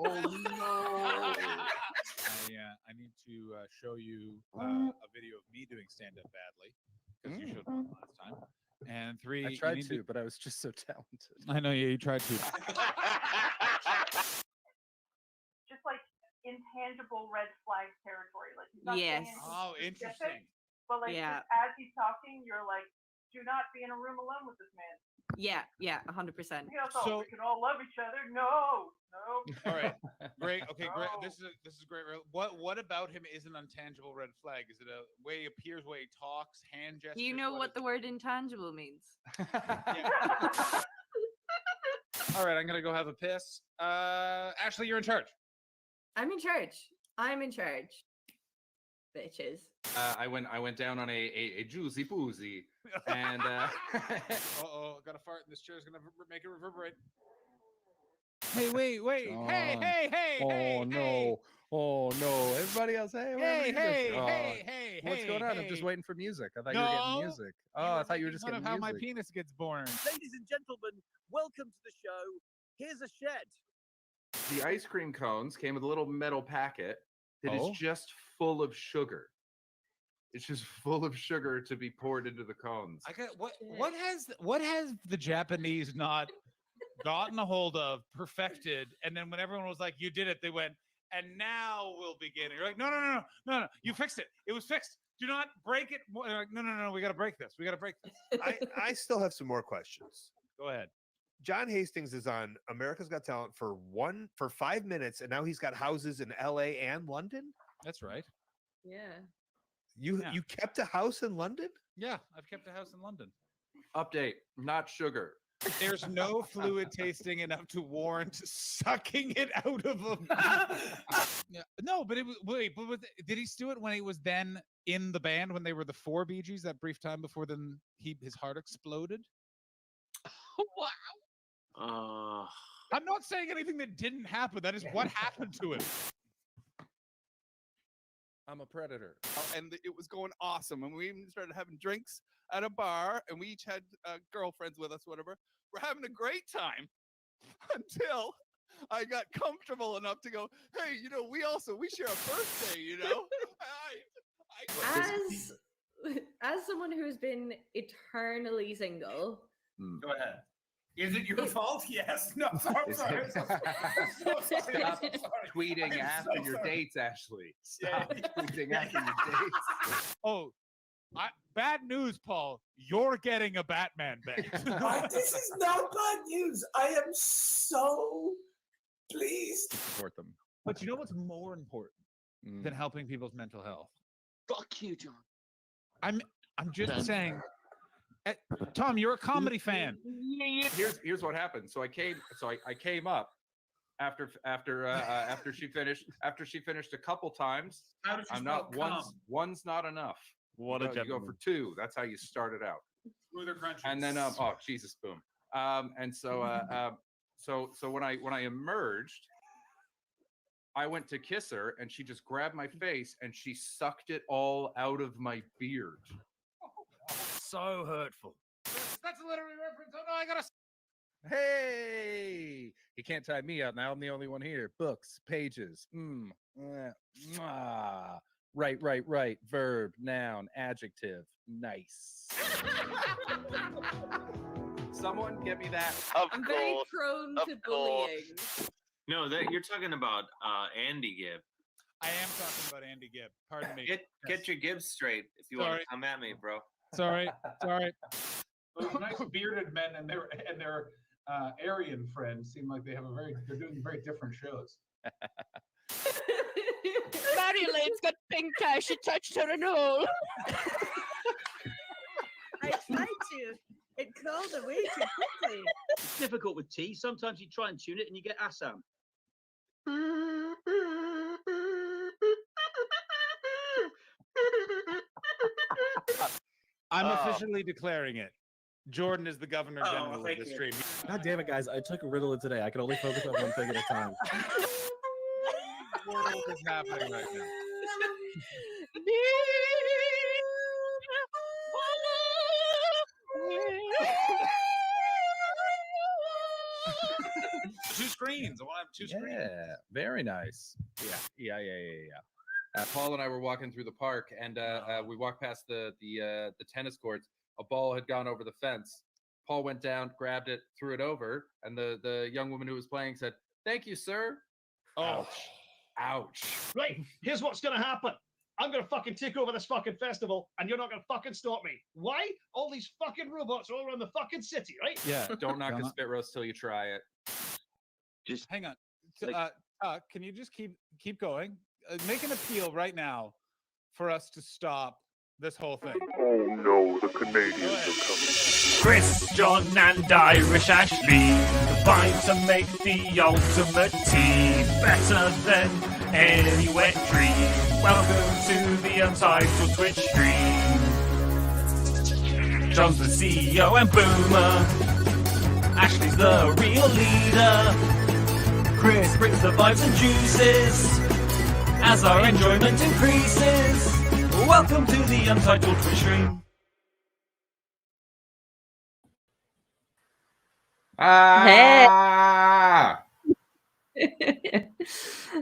Oh no! I need to show you a video of me doing stand-up badly because you showed me last time. And 3, I tried to, but I was just so talented. I know, yeah, you tried to. Just like intangible red flag territory. Like he's not Yes. saying anything Oh, specific, interesting. but like Yeah. just as he's talking, you're like, do not be in a room alone with this man. Yeah, 100%. We can all love each other. No. All right, great. Okay, great. No. This is great. What about him is an intangible red flag? Is it a way he appears, way he talks, hand gestures? Do you know what the word intangible means? All right, I'm gonna go have a piss. Ashley, you're in charge. I'm in charge. Bitches. I went down on a juicy poozy, and Uh-oh, got a fart, and this chair's gonna make it reverberate. Hey, wait. John. Hey. Oh no! Everybody else, hey, Hey. What's going on? I'm just waiting for music. I thought you were getting music. Oh, I thought you were just getting how music. my penis gets born. Ladies and gentlemen, welcome to the show. Here's a shed. The ice cream cones came with a little metal packet that is just full of sugar. It's just full of sugar to be poured into the cones. I got what has the Japanese not gotten a hold of, perfected, and then when everyone was like, "You did it," they went, "And now we'll begin." And you're like, "No, you fixed it. It was fixed. Do not break it." They're like, no, we got to break this. I still have some more questions. Go ahead. John Hastings is on America's Got Talent for 5 minutes, and now he's got houses in LA and London. That's right. Yeah. You kept a house in London? Yeah, I've kept a house in London. Update: not sugar. There's no fluid tasting enough to warrant sucking it out of him. Yeah. No, but it was did he do it when he was then in the band when they were the 4 Bee Gees that brief time before then his heart exploded? Wow. I'm not saying anything that didn't happen. That is what happened to him. I'm a predator. And it was going awesome. And we even started having drinks at a bar, and we each had girlfriends with us, whatever. We're having a great time until I got comfortable enough to go, hey, we share a birthday, As someone who's been eternally single. Go ahead. Is it your fault? Yes. No. Sorry. Stop tweeting after your dates, Ashley. Stop tweeting after your dates. Oh, bad news, Paul. You're getting a Batman bait. This is not bad news. I am so pleased. Support them. But you know what's more important than helping people's mental health? Fuck you, John. I'm just saying. Tom, you're a comedy fan. Here's what happened. So I came up after she finished a couple times. How did you I'm not one's not enough. What a you go for 2. That's how you start it out. Smoother crunchy. And then Jesus, boom. And so when I emerged, I went to kiss her, and she just grabbed my face and she sucked it all out of my beard. So hurtful. That's a literary reference. Oh no, I gotta. Hey, he can't tie me out now. I'm the only one here. Books, pages. Right. Verb, noun, adjective. Nice. Someone get me that. I'm very prone to bullying. No, you're talking about Andy Gibb. I am talking about Andy Gibb. Pardon me. Get your Gibbs straight if you want to come at me, bro. Sorry. Those nice bearded men and their Aryan friends seem like they're doing very different shows. Marion's got pink eye. She touched her in hole. I tried to. It crawled away too quickly. It's difficult with tea. Sometimes you try and tune it and you get Assam. I'm officially declaring it. Jordan is the governor general of the stream. God damn it, guys. I took Ritalin today. I can only focus on one thing at a time. What is happening right now? Two screens. I want to have two screens. Yeah, very nice. Yeah. Paul and I were walking through the park, and we walked past the tennis courts. A ball had gone over the fence. Paul went down, grabbed it, threw it over, and the young woman who was playing said, "Thank you, sir." Oh, Ouch. Right, here's what's gonna happen. I'm gonna fucking take over this fucking festival, and you're not gonna fucking stop me. Why? All these fucking robots are all around the fucking city, right? yeah. Don't knock a spit roast till you try it. Just Hang on. like- Can you just keep going? Make an appeal right now for us to stop this whole thing. Oh no, the Canadians are coming. Chris, John, and Irish Ashley combine to make the ultimate team, better than any wet dream. Welcome to the Untitled Twitch stream. John's the CEO and Boomer. Ashley's the real leader. Chris brings the vibes and juices as our enjoyment increases. Welcome to the Untitled Twitch stream.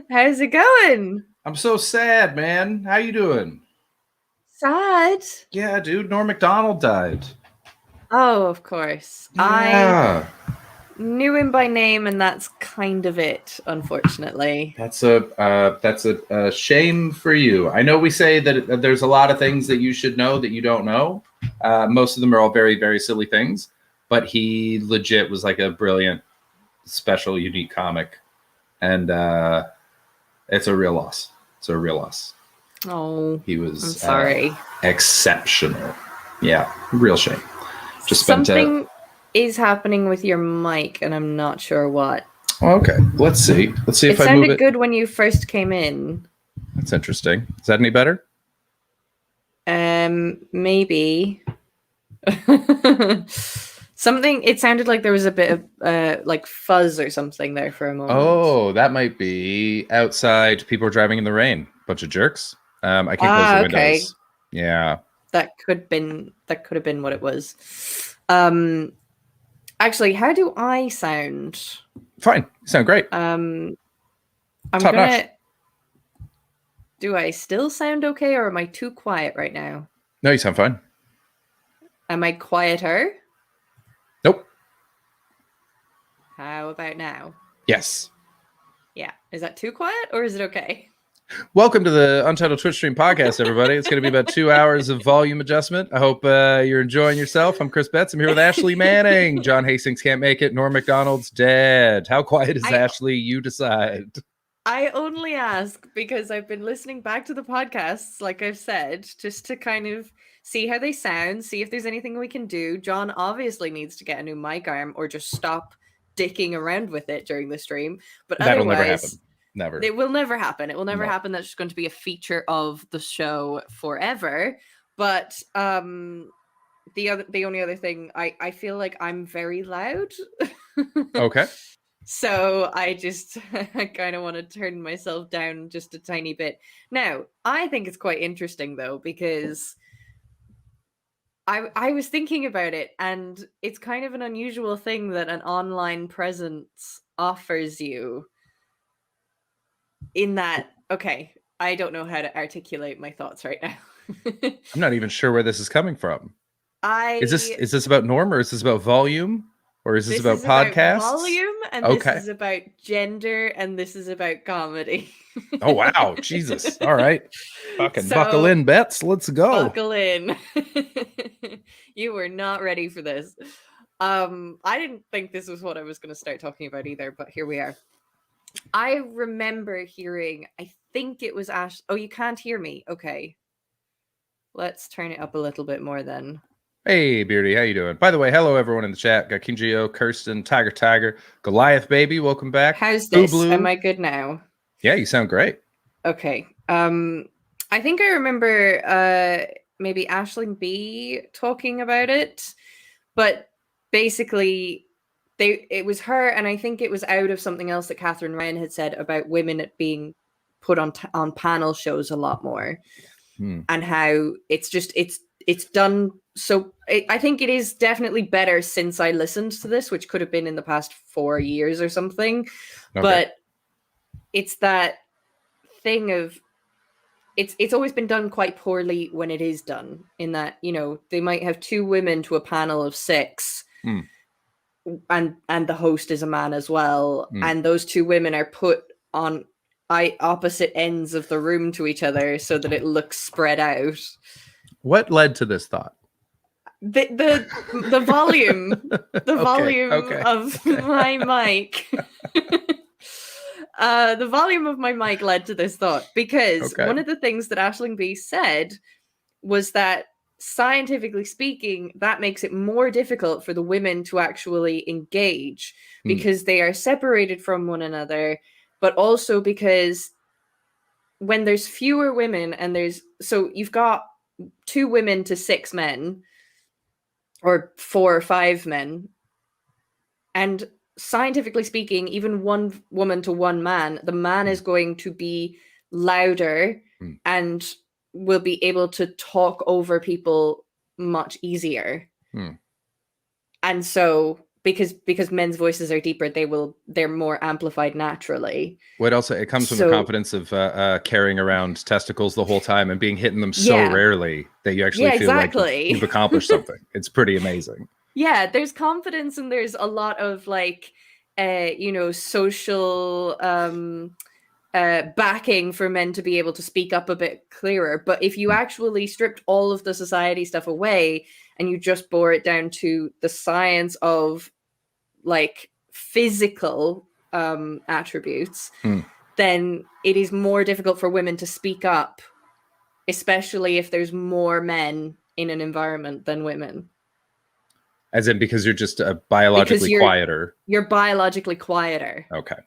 How's it going? I'm so sad, man. How you doing? Sad. Yeah, dude. Norm Macdonald died. Oh, of course. Yeah. I knew him by name, and that's kind of it, unfortunately. That's a shame for you. I know we say that there's a lot of things that you should know that you don't know. Most of them are all very, very silly things, but he legit was like a brilliant, special, unique comic, and it's a real loss. It's a real loss. Oh, He was I'm sorry. Exceptional. Yeah, real shame. Just spent Something is happening with your mic, and I'm not sure what. okay, let's see. Let's see It if I move sounded it. good when you first came in. That's interesting. Is that any better? Maybe. Something. It sounded like there was a bit of like fuzz or something there for a moment. Oh, that might be outside. People are driving in the rain. Bunch of jerks. I can't close the windows. Okay. Yeah. That could have been what it was. Actually, how do I sound? Fine. You sound great. I'm Top gonna. notch. Do I still sound okay, or am I too quiet right now? No, you sound fine. Am I quieter? Nope. How about now? Yes. Yeah. Is that too quiet, or is it okay? Welcome to the Untitled Twitch Stream podcast, everybody. It's going to be about 2 hours of volume adjustment. I hope you're enjoying yourself. I'm Chris Betts. I'm here with Ashley Manning. John Hastings can't make it. Norm Macdonald's dead. How quiet is Ashley? You decide. I only ask because I've been listening back to the podcasts, like I've said, just to kind of see how they sound, see if there's anything we can do. John obviously needs to get a new mic arm or just stop dicking around with it during the stream. But That'll never otherwise, happen. Never. it will never happen. It will never No. happen. That's just going to be a feature of the show forever. But the only other thing, I feel like I'm very loud. Okay. So I just I kind of want to turn myself down just a tiny bit. Now, I think it's quite interesting though, because I was thinking about it, and it's kind of an unusual thing that an online presence offers you, in that, okay, I don't know how to articulate my thoughts right now. I'm not even sure where this is coming from. I Is this about Norm, or is this about volume, or is this about is podcasts? volume, and Okay. this is about gender, and this is about comedy. Oh wow, Jesus! All right, fucking buckle So, in, Bets. Let's go. Buckle in. You were not ready for this. I didn't think this was what I was going to start talking about either, but here we are. I remember hearing, I think it was Ash. Oh, you can't hear me. Okay. Let's turn it up a little bit more then. Hey, Beardy, how you doing? By the way, hello everyone in the chat. Got King Geo, Kirsten, Tiger, Goliath, baby. Welcome back. How's Boo this? Blue. Am I good now? Yeah, you sound great. Okay. I think I remember maybe Aisling B talking about it, but basically it was her, and I think it was out of something else that Catherine Ryan had said about women being put on panel shows a lot more, Hmm. and how it's done so I think it is definitely better since I listened to this, which could have been in the past 4 years or something. Okay. But it's that thing of it's always been done quite poorly when it is done, in that, you know, they might have 2 women to a panel of 6, and the host is a man as well, and those 2 women are put on opposite ends of the room to each other so that it looks spread out. What led to this thought? The volume volume okay. of my mic. The volume of my mic led to this thought, because one of the things that Aisling Bea said was that, scientifically speaking, that makes it more difficult for the women to actually engage, because they are separated from one another, but also because when there's fewer women and so you've got 2 women to 6 men, or 4 or 5 men, and scientifically speaking, even 1 woman to 1 man, the man is going to be louder and will be able to talk over people much easier. And so because men's voices are deeper, they're more amplified naturally. What else? It comes from the confidence of carrying around testicles the whole time and being hit in them so rarely that you actually feel like you've accomplished something. It's pretty amazing. Yeah, there's confidence, and there's a lot of like you know, social backing for men to be able to speak up a bit clearer. But if you actually stripped all of the society stuff away and you just bore it down to the science of like physical attributes, then it is more difficult for women to speak up, especially if there's more men in an environment than women. As in, because you're just biologically quieter. You're biologically quieter. Okay.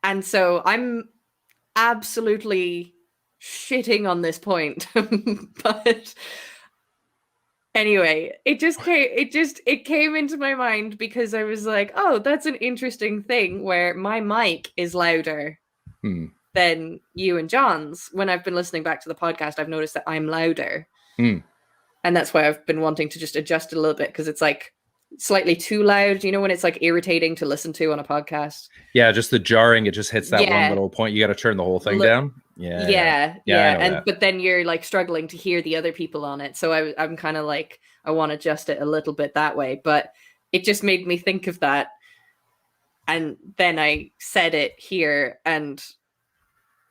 And so I'm absolutely shitting on this point. But anyway, it came into my mind because I was like, oh, that's an interesting thing where my mic is louder than you and John's. When I've been listening back to the podcast, I've noticed that I'm louder. And that's why I've been wanting to just adjust it a little bit, because it's like slightly too loud, you know, when it's like irritating to listen to on a podcast. Yeah, just the jarring, it just hits that one little point. You got to turn the whole thing down. Yeah. But then you're like struggling to hear the other people on it. So I'm kind of like, I want to adjust it a little bit that way. But it just made me think of that. And then I said it here and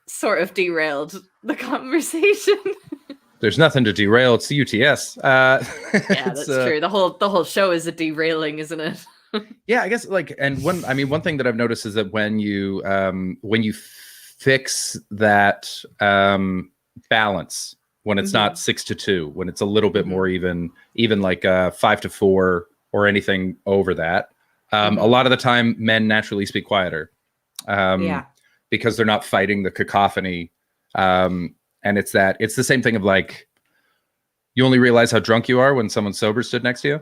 sort of derailed the conversation. There's nothing to derail. It's the UTS. Yeah, that's true. The whole show is a derailing, isn't it? Yeah, I guess like, and one thing that I've noticed is that when you fix that balance, when it's not 6-2, when it's a little bit more even like 5-4 or anything over that, a lot of the time men naturally speak quieter, because they're not fighting the cacophony. And it's the same thing of like, you only realize how drunk you are when someone sober stood next to you.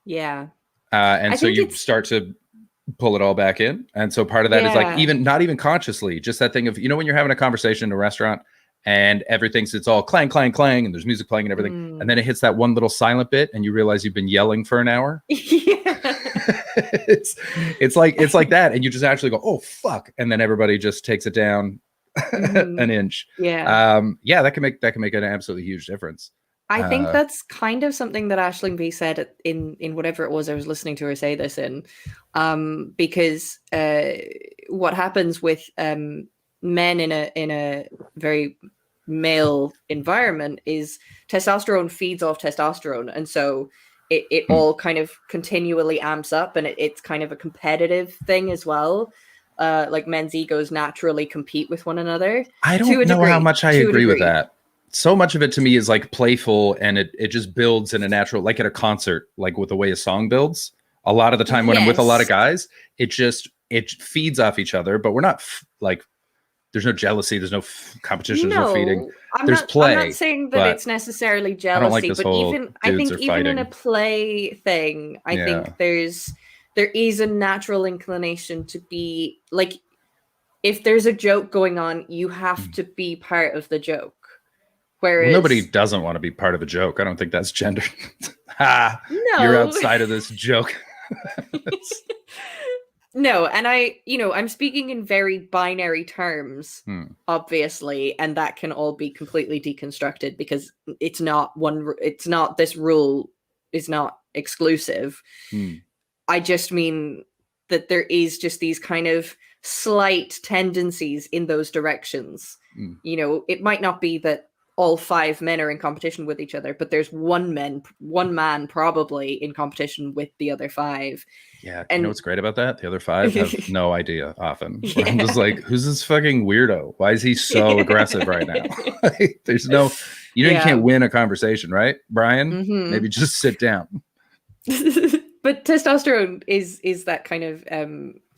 Yeah. And so you start to pull it all back in. And so part of that is like, not even consciously, just that thing of, you know, when you're having a conversation in a restaurant and it's all clang, clang, clang, and there's music playing and everything. And then it hits that one little silent bit and you realize you've been yelling for an hour. It's like that. And you just actually go, oh, fuck. And then everybody just takes it down an inch. That can make an absolutely huge difference. I think that's kind of something that Aisling Bea said in whatever it was I was listening to her say this in, because what happens with men in a very male environment is testosterone feeds off testosterone, and so it all kind of continually amps up, and it's kind of a competitive thing as well. Like men's egos naturally compete with one another. I don't know how much I agree with that. So much of it to me is like playful, and it just builds in a natural, like at a concert, like with the way a song builds. A lot of the time when I'm with a lot of guys, it feeds off each other, but we're not like, there's no jealousy, there's no competition, there's no feeding. There's play. I'm not saying that it's necessarily jealousy, but I think even in a play thing, I think there is a natural inclination to be like, if there's a joke going on, you have to be part of the joke. Whereas Nobody doesn't want to be part of a joke. I don't think that's gender. Ha! You're No. outside of this joke. No, and I'm speaking in very binary terms, obviously, and that can all be completely deconstructed because it's not this rule is not exclusive. I just mean that there is just these kind of slight tendencies in those directions. It might not be that all 5 men are in competition with each other, but there's one man probably in competition with the other 5. Yeah, And you know what's great about that? The other 5 have no idea often. Yeah. I'm just like, who's this fucking weirdo? Why is he so aggressive right now? There's no, you Yeah. can't win a conversation, right, Brian? Mhm. Maybe just sit down. But testosterone is that kind of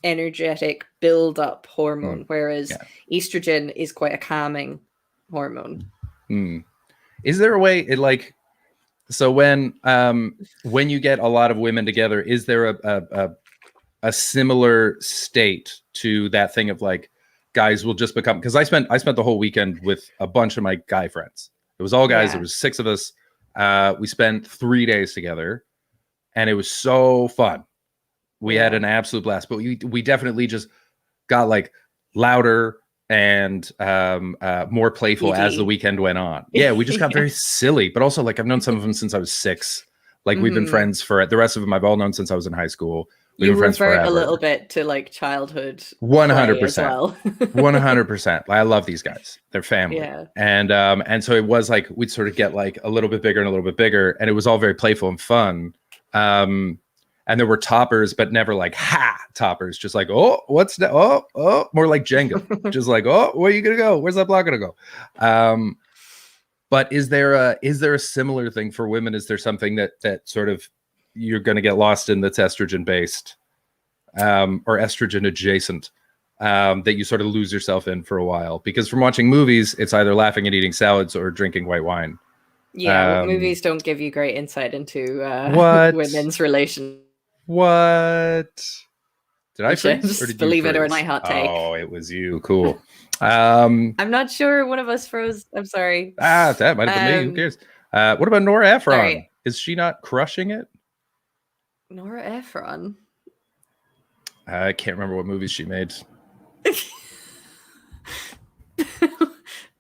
energetic build-up hormone, whereas estrogen is quite a calming hormone. Is there a way it like, so when you get a lot of women together, is there a similar state to that thing of like guys will just become, because I spent the whole weekend with a bunch of my guy friends. It was all guys. Yeah. There was 6 of us. We spent 3 days together and it was so fun. We had an absolute blast, but we definitely just got like louder and more playful as the ED. weekend went on. Yeah, we just got very silly, but also like I've known some of them since I was 6. Like we've been friends for the rest of them I've all known since I was in high school. We've You been friends revert forever. a little bit to like childhood 100%. play as well. 100%. I love these guys. They're family. Yeah. And so it was like we'd sort of get like a little bit bigger and a little bit bigger, and it was all very playful and fun. And there were toppers, but never like toppers. Just like, oh, what's that? Oh, more like Jenga. Just like, oh, where are you gonna go? Where's that block gonna go? But is there a similar thing for women? Is there something that sort of you're gonna get lost in that's estrogen based, or estrogen adjacent, that you sort of lose yourself in for a while? Because from watching movies, it's either laughing and eating salads or drinking white wine. Yeah, movies don't give you great insight into What? women's relations. What? Did I Which freeze? is, Or did you believe it or freeze? not, my hot take. Oh, it was you. Cool. I'm not sure one of us froze. I'm sorry. That might have been me. Who cares? What about Nora Ephron? Sorry. Is she not crushing it? Nora Ephron. I can't remember what movies she made.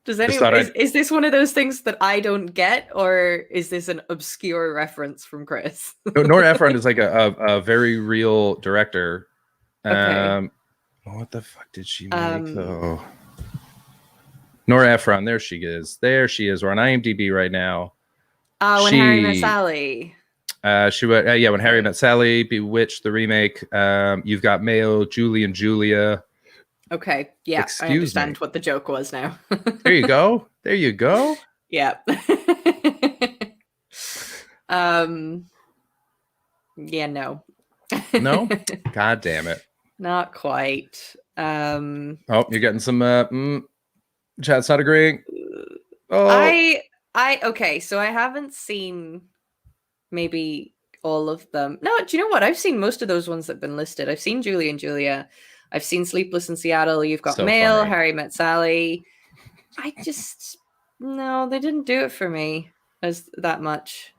Does Just anyone thought is this one of those things that I don't get, or is this an obscure reference from Chris? No, Nora Ephron is like a very real director. Okay. What the fuck did she make though? Nora Ephron, there she is. There she is. We're on IMDb right now. When Harry Met Sally. She went, when Harry Met Sally, Bewitched, the remake. You've got Mayo, Julie and Julia. Okay, yeah, Excuse I understand me. what the joke was now. There you go. There you go. Yeah. Yeah, no. No? God damn it. Not quite. Oh, you're getting some chat's not agreeing. Oh, Okay, so I haven't seen maybe all of them. No, do you know what? I've seen most of those ones that have been listed. I've seen Julie and Julia. I've seen Sleepless in Seattle. You've got So Mail, funny. Harry Met Sally. No, they didn't do it for me as that much.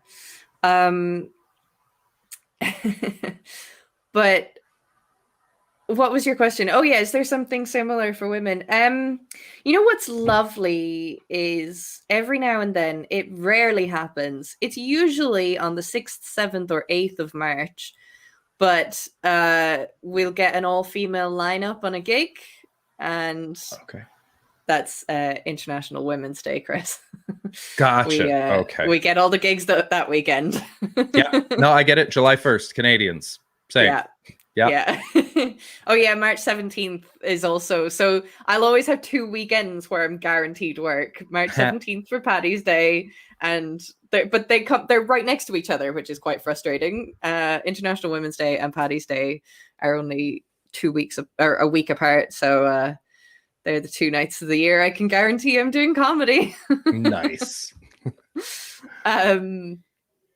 But what was your question? Oh yeah, is there something similar for women? You know what's lovely is every now and then, it rarely happens. It's usually on the 6th, 7th, or 8th of March, but we'll get an all-female lineup on a gig, and okay. That's International Women's Day, Chris. Gotcha. Okay. We get all the gigs that weekend. Yeah. No, I get it. July 1st, Canadians. Same. Yeah. Yeah. Yeah. Oh yeah, March 17th is also, so I'll always have 2 weekends where I'm guaranteed work. March 17th for Paddy's Day, and they're right next to each other, which is quite frustrating. International Women's Day and Paddy's Day are only 2 weeks or a week apart, so they're the 2 nights of the year I can guarantee I'm doing comedy. Nice.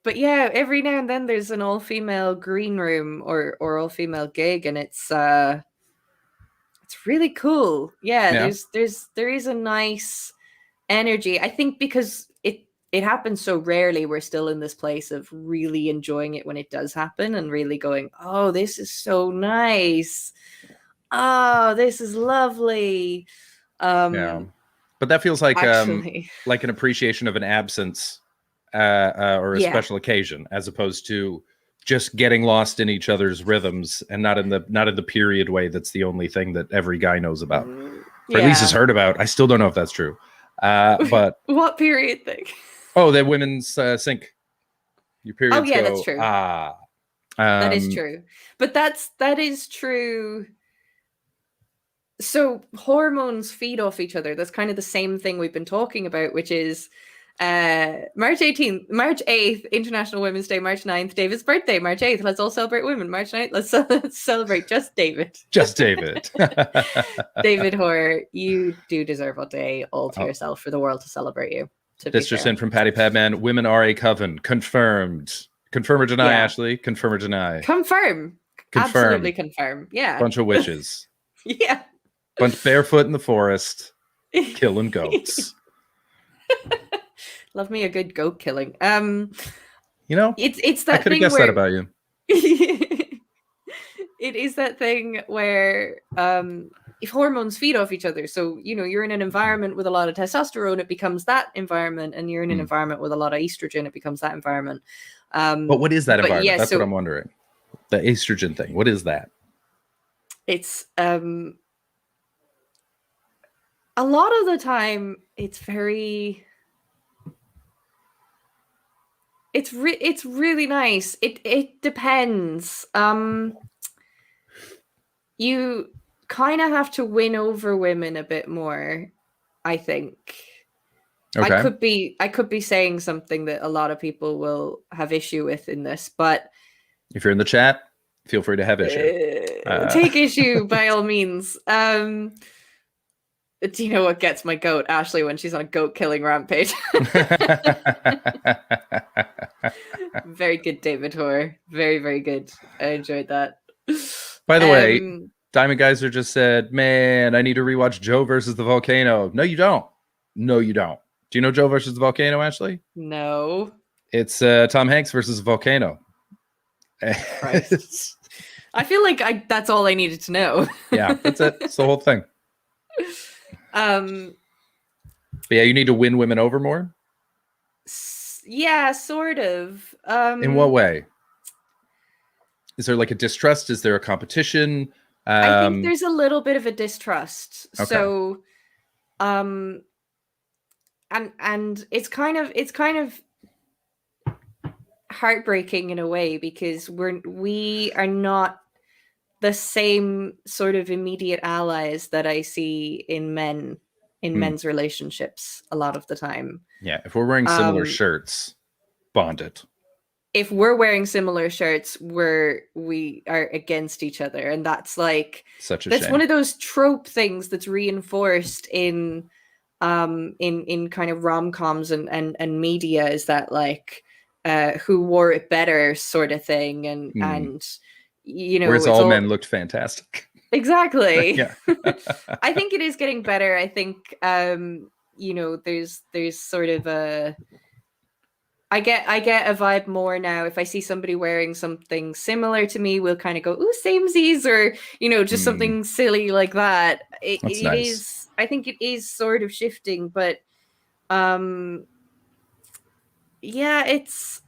But yeah, every now and then there's an all-female green room or all-female gig, and it's really cool. Yeah, Yeah. there is a nice energy. I think because it happens so rarely, we're still in this place of really enjoying it when it does happen and really going, oh, this is so nice. Oh, this is lovely. Yeah. But that feels like Actually. like an appreciation of an absence or a Yeah. special occasion, as opposed to just getting lost in each other's rhythms and not in the period way that's the only thing that every guy knows about. Or at least has Yeah. heard about. I still don't know if that's true. But What period thing? oh, the women's sink. Your periods Oh yeah, go, that's true. that That is true. But that is true. So hormones feed off each other. That's kind of the same thing we've been talking about, which is March 8th, International Women's Day, March 9th, David's birthday, March 8th. Let's all celebrate women. March 9th, let's celebrate just David. Just David. David Hoare, you do deserve a day all to Oh. yourself for the world to celebrate you. To be This just fair. in from Patty Padman. Women are a coven. Confirmed. Confirm or deny, Yeah. Ashley? Confirm or deny? Confirm. Confirm. Absolutely confirm. Yeah. Bunch of witches. Yeah. Bunch barefoot in the forest, killing goats. Love me a good goat killing. You know, it's I that could have thing guessed where that about you. it is that thing where if hormones feed off each other, so you're in an environment with a lot of testosterone, it becomes that environment, and you're in an environment with a lot of estrogen, it becomes that environment. But what is that but environment? yeah, That's so what I'm wondering. The estrogen thing. What is that? it's a lot of the time it's very it's really nice. It depends. You kind of have to win over women a bit more, I think. Okay. I could be saying something that a lot of people will have issue with in this, but If you're in the chat, feel free to have issue. take issue by all means. Do you know what gets my goat, Ashley, when she's on a goat killing rampage? Very good, David Hoare. Very, very good. I enjoyed that. By the way, Um, Diamond Geyser just said, "Man, I need to rewatch Joe versus the Volcano." No, you don't. No, you don't. Do you know Joe versus the Volcano, Ashley? no. It's Tom Hanks versus a volcano. I feel like that's all I needed to know. Yeah, that's it. It's the whole thing. Um, But yeah, you need to win women over more. yeah, sort of. In what way? Is there like a distrust? Is there a competition? I think there's a little bit of a distrust. Okay. So, and it's kind of heartbreaking in a way, because we are not the same sort of immediate allies that I see in men's relationships a lot of the time. Yeah, if we're wearing similar Um, shirts, bonded. If we're wearing similar shirts, we are against each other, and that's like Such a that's shame. one of those trope things that's reinforced in kind of rom-coms and media, is that like who wore it better sort of thing, and Whereas it's all men looked fantastic. exactly. Yeah. I think it is getting better. I think there's sort of a I get a vibe more now. If I see somebody wearing something similar to me, we'll kind of go, ooh, samesies, or just something silly like that. It That's is nice. I think it is sort of shifting, but yeah, it's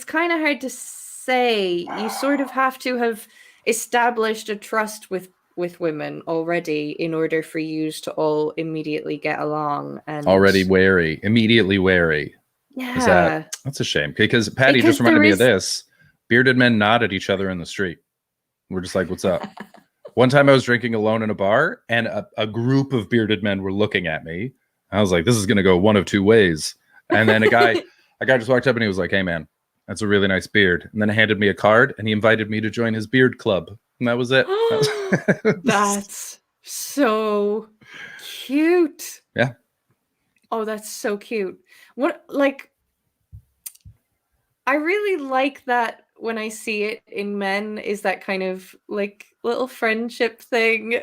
kind of hard to say. You sort of have to have established a trust with women already in order for you to all immediately get along, and Already wary, immediately wary. Is yeah. that's a shame, because Patty Because just reminded there me is- of this. Bearded men nod at each other in the street. We're just like, "What's up?" One time I was drinking alone in a bar, and a group of bearded men were looking at me. I was like, "This is gonna go one of two ways." And then a guy just walked up and he was like, "Hey man, that's a really nice beard." And then he handed me a card and he invited me to join his beard club. And that was it. That's so cute. Yeah. Oh, that's so cute. What, like, I really like that when I see it in men is that kind of like little friendship thing.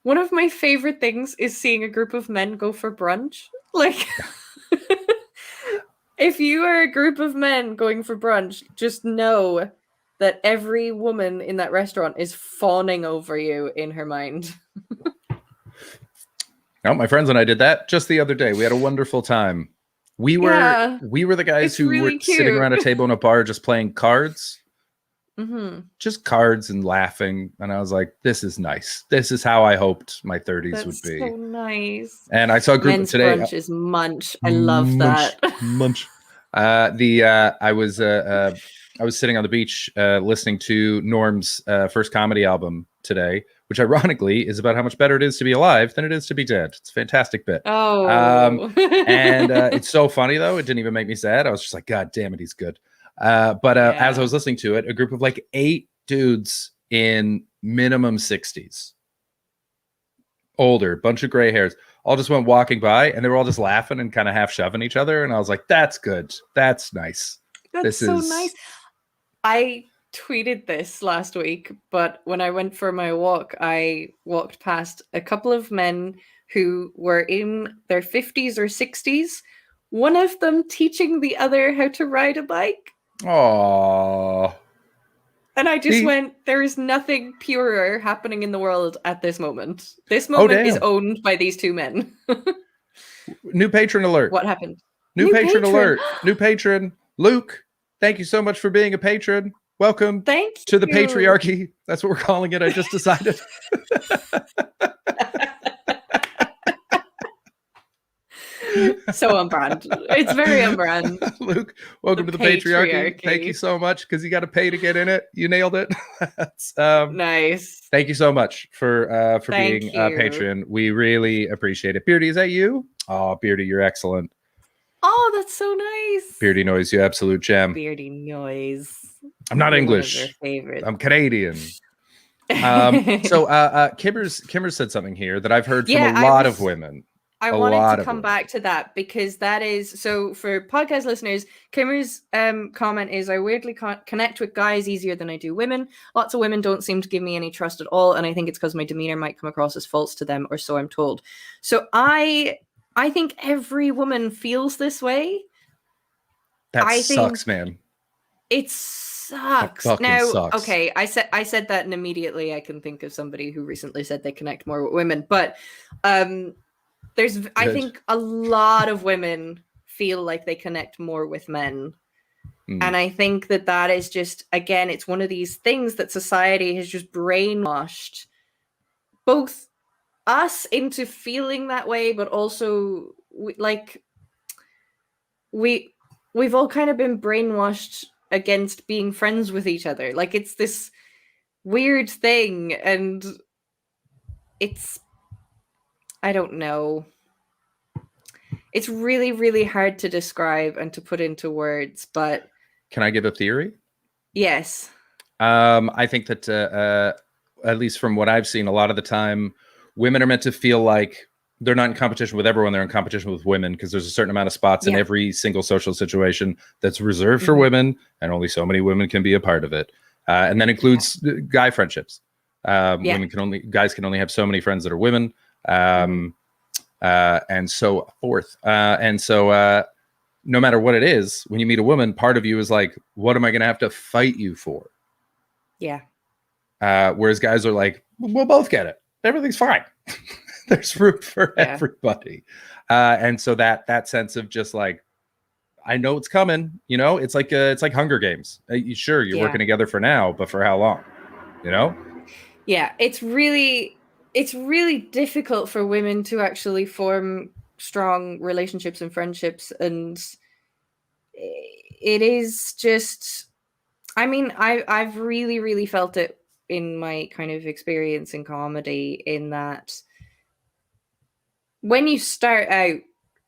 One of my favorite things is seeing a group of men go for brunch. Like, if you are a group of men going for brunch, just know that every woman in that restaurant is fawning over you in her mind. No, my friends and I did that just the other day. We had a wonderful time. We were the guys it's who really were sitting around a cute. table in a bar just playing cards, Mm-hmm. just cards and laughing. And I was like, this is nice. This is how I hoped my 30s would That's be. so nice. And I saw a group Men's today. brunch is munch. I love Munch, that. munch. I was sitting on the beach listening to Norm's first comedy album today, which ironically is about how much better it is to be alive than it is to be dead. It's a fantastic bit. Oh. And it's so funny though. It didn't even make me sad. I was just like, God damn it, he's good. But as I was listening to it, a group of like 8 dudes in minimum 60s, older, bunch of gray hairs, all just went walking by, and they were all just laughing and kind of half shoving each other. And I was like, that's good. That's nice. That's so nice. I tweeted this last week, but when I went for my walk, I walked past a couple of men who were in their 50s or 60s, one of them teaching the other how to ride a bike. Aww. And I just See? went, there is nothing purer happening in the world at this moment. This moment is damn. owned by these 2 men. New patron alert. What happened? New patron alert. New patron. Luke, thank you so much for being a patron. Welcome to the you. patriarchy. That's what we're calling it. I just decided. So on brand. It's very on brand. Luke, welcome to the patriarchy. Thank you so much, because you got to pay to get in it. You nailed it. Nice. Thank you so much for Thank being a you. patron. We really appreciate it. Beardy, is that you? Oh, Beardy, you're excellent. Oh, that's so nice. Beardy Noise, you absolute gem. Beardy Noise. I'm not You're one of English. their favorites. I'm Canadian. So Kimmers said something here that I've heard from a lot of women. I wanted to come back to that because that is so for podcast listeners. Kimmer's comment is I weirdly connect with guys easier than I do women. Lots of women don't seem to give me any trust at all, and I think it's because my demeanor might come across as false to them, or so I'm told. So I think every woman feels this way. That I sucks, think man. It sucks. fucking Now, sucks. okay, I said that, and immediately I can think of somebody who recently said they connect more with women, but I Good. think a lot of women feel like they connect more with men. And I think that is just, again, it's one of these things that society has just brainwashed both us into feeling that way, but also we've all kind of been brainwashed against being friends with each other. Like, it's this weird thing, and it's, I don't know. It's really, really hard to describe and to put into words, but Can I give a theory? yes. I think that at least from what I've seen, a lot of the time, women are meant to feel like they're not in competition with everyone. They're in competition with women, because there's a certain amount of spots in Yeah. every single social situation that's reserved for women, and only so many women can be a part of it. And that includes guy friendships. Guys can only have so many friends that are women, and so forth. And so no matter what it is, when you meet a woman, part of you is like, what am I going to have to fight you for? Yeah. Whereas guys are like, we'll both get it. Everything's fine. There's room for everybody. And so that sense of just like, I know it's coming, you know, it's like Hunger Games. Sure, you're working together for now, but for how long? You know? Yeah, it's really difficult for women to actually form strong relationships and friendships, and it is just, I mean, I've really, really felt it in my kind of experience in comedy, in that when you start out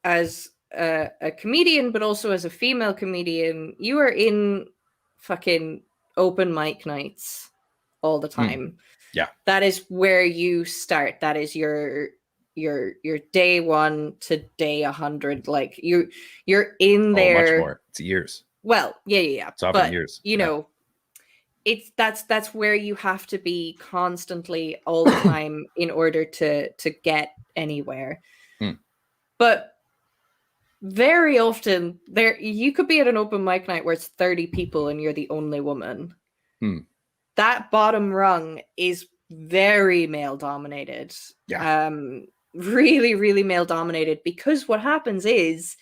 as a comedian, but also as a female comedian, you are in fucking open mic nights all the time. Yeah. That is where you start. That is your day 1 to day 100. Like you're in there. Much more. It's years. Well, yeah. It's often but years. you know, that's where you have to be constantly all the time in order to get anywhere. But very often you could be at an open mic night where it's 30 people and you're the only woman. That bottom rung is very male dominated. Really, really male dominated, because what happens is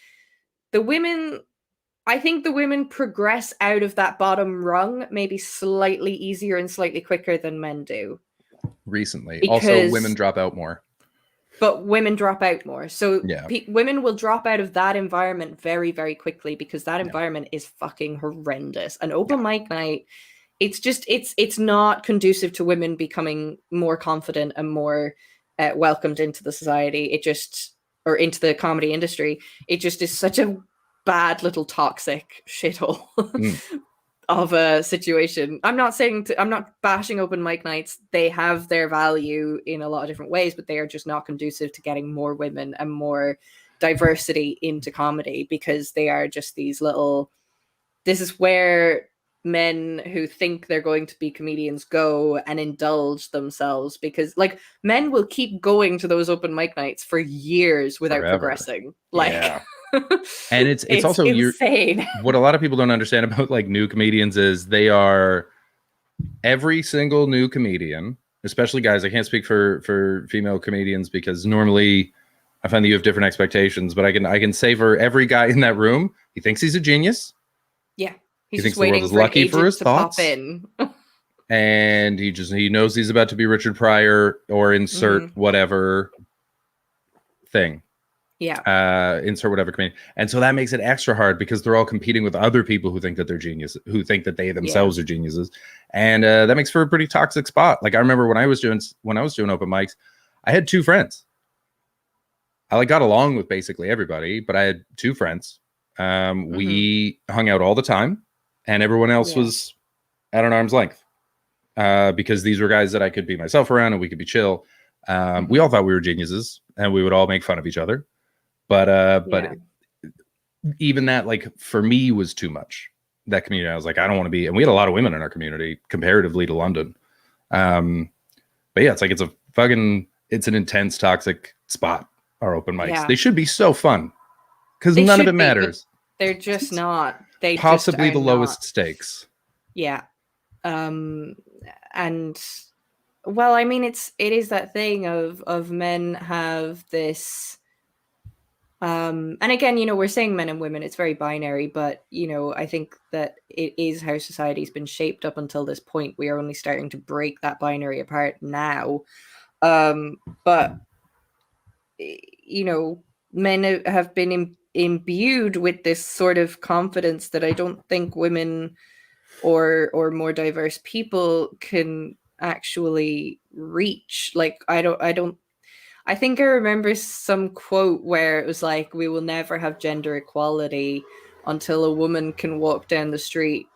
I think the women progress out of that bottom rung maybe slightly easier and slightly quicker than men do. Recently. Also, women drop out more. But women drop out more. So Yeah. women will drop out of that environment very, very quickly, because that environment is fucking horrendous. An open mic night, it's not conducive to women becoming more confident and more welcomed into the society. Or into the comedy industry. It just is such a bad little toxic shithole of a situation. I'm not bashing open mic nights. They have their value in a lot of different ways, but they are just not conducive to getting more women and more diversity into comedy, because they are just these little, this is where men who think they're going to be comedians go and indulge themselves, because like men will keep going to those open mic nights for years without progressing. Like and it's also insane. What a lot of people don't understand about like new comedians is every single new comedian, especially guys. I can't speak for female comedians, because normally I find that you have different expectations, but I can say for every guy in that room, he thinks he's a genius. Yeah. He thinks the world is lucky for his thoughts. And he knows he's about to be Richard Pryor or insert whatever thing. Yeah. Insert whatever comedian. And so that makes it extra hard, because they're all competing with other people who think that they're geniuses, who think that they themselves are geniuses. And that makes for a pretty toxic spot. Like I remember when I was doing open mics, I had two friends. I got along with basically everybody, but I had two friends. We hung out all the time, and everyone else was at an arm's length, because these were guys that I could be myself around and we could be chill. We all thought we were geniuses, and we would all make fun of each other. But even that, like, for me, was too much. That community, I was like, I don't want to be. And we had a lot of women in our community comparatively to London. But yeah, it's like it's an intense, toxic spot. Our open mics, they should be so fun, because none of it matters. They're just not. They possibly just the lowest not. stakes. Yeah. And well, I mean, it is that thing of men have this. And again, we're saying men and women, it's very binary, but I think that it is how society's been shaped up until this point. We are only starting to break that binary apart now. But men have been imbued with this sort of confidence that I don't think women or more diverse people can actually reach. Like, I think I remember some quote where it was like, we will never have gender equality until a woman can walk down the street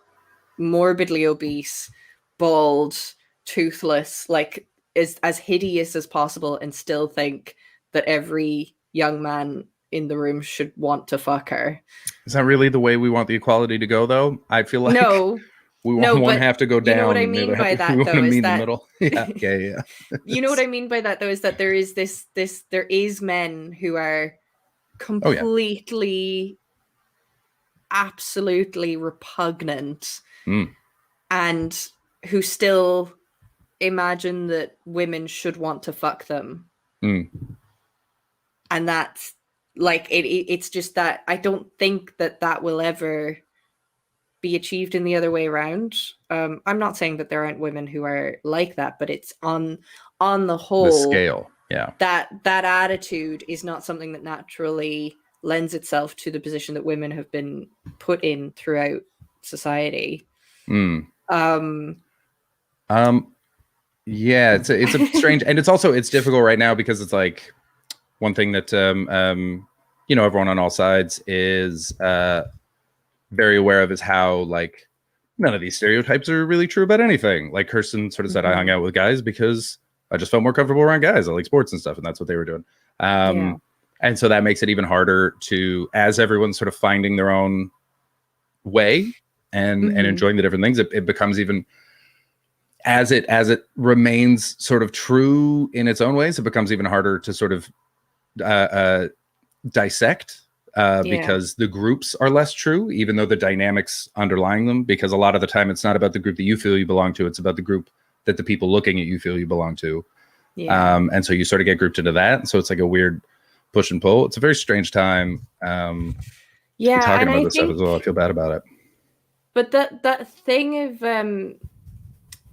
morbidly obese, bald, toothless, like as hideous as possible, and still think that every young man in the room should want to fuck her. Is that really the way we want the equality to go, though? I feel like we want one half to go down. You know what I mean by that, though, is that yeah. You know what I mean by that, though, is that there is there is men who are completely, absolutely repugnant, and who still imagine that women should want to fuck them. And that's like it's just that I don't think that will ever be achieved in the other way around. I'm not saying that there aren't women who are like that, but it's on the whole, the scale. Yeah. That attitude is not something that naturally lends itself to the position that women have been put in throughout society. Yeah, it's a strange, and it's difficult right now, because it's like one thing that everyone on all sides is very aware of is how, like, none of these stereotypes are really true about anything. Like Kirsten sort of said, I hung out with guys because I just felt more comfortable around guys. I like sports and stuff, and that's what they were doing. And so that makes it even harder to, as everyone's sort of finding their own way and enjoying the different things, it becomes even as it remains sort of true in its own ways, it becomes even harder to sort of dissect because the groups are less true, even though the dynamics underlying them, because a lot of the time it's not about the group that you feel you belong to, it's about the group that the people looking at you feel you belong to. And so you sort of get grouped into that. So it's like a weird push and pull. It's a very strange time. Talking about this stuff as well. I feel bad about it. But that thing of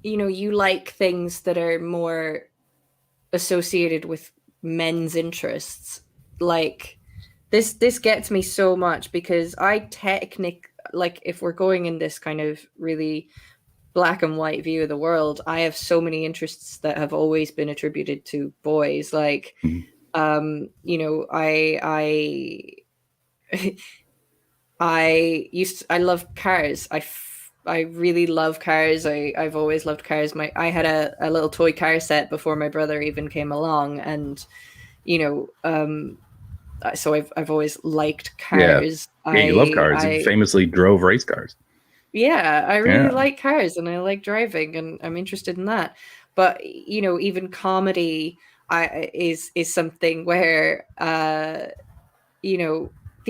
you like things that are more associated with men's interests, like this gets me so much, because I like, if we're going in this kind of really black and white view of the world, I have so many interests that have always been attributed to boys. Like I love cars. I really love cars. I've always loved cars. I had a little toy car set before my brother even came along, and so I've always liked cars. Yeah, you love cars. You famously drove race cars. Yeah, I really like cars, and I like driving, and I'm interested in that. But even comedy is something where the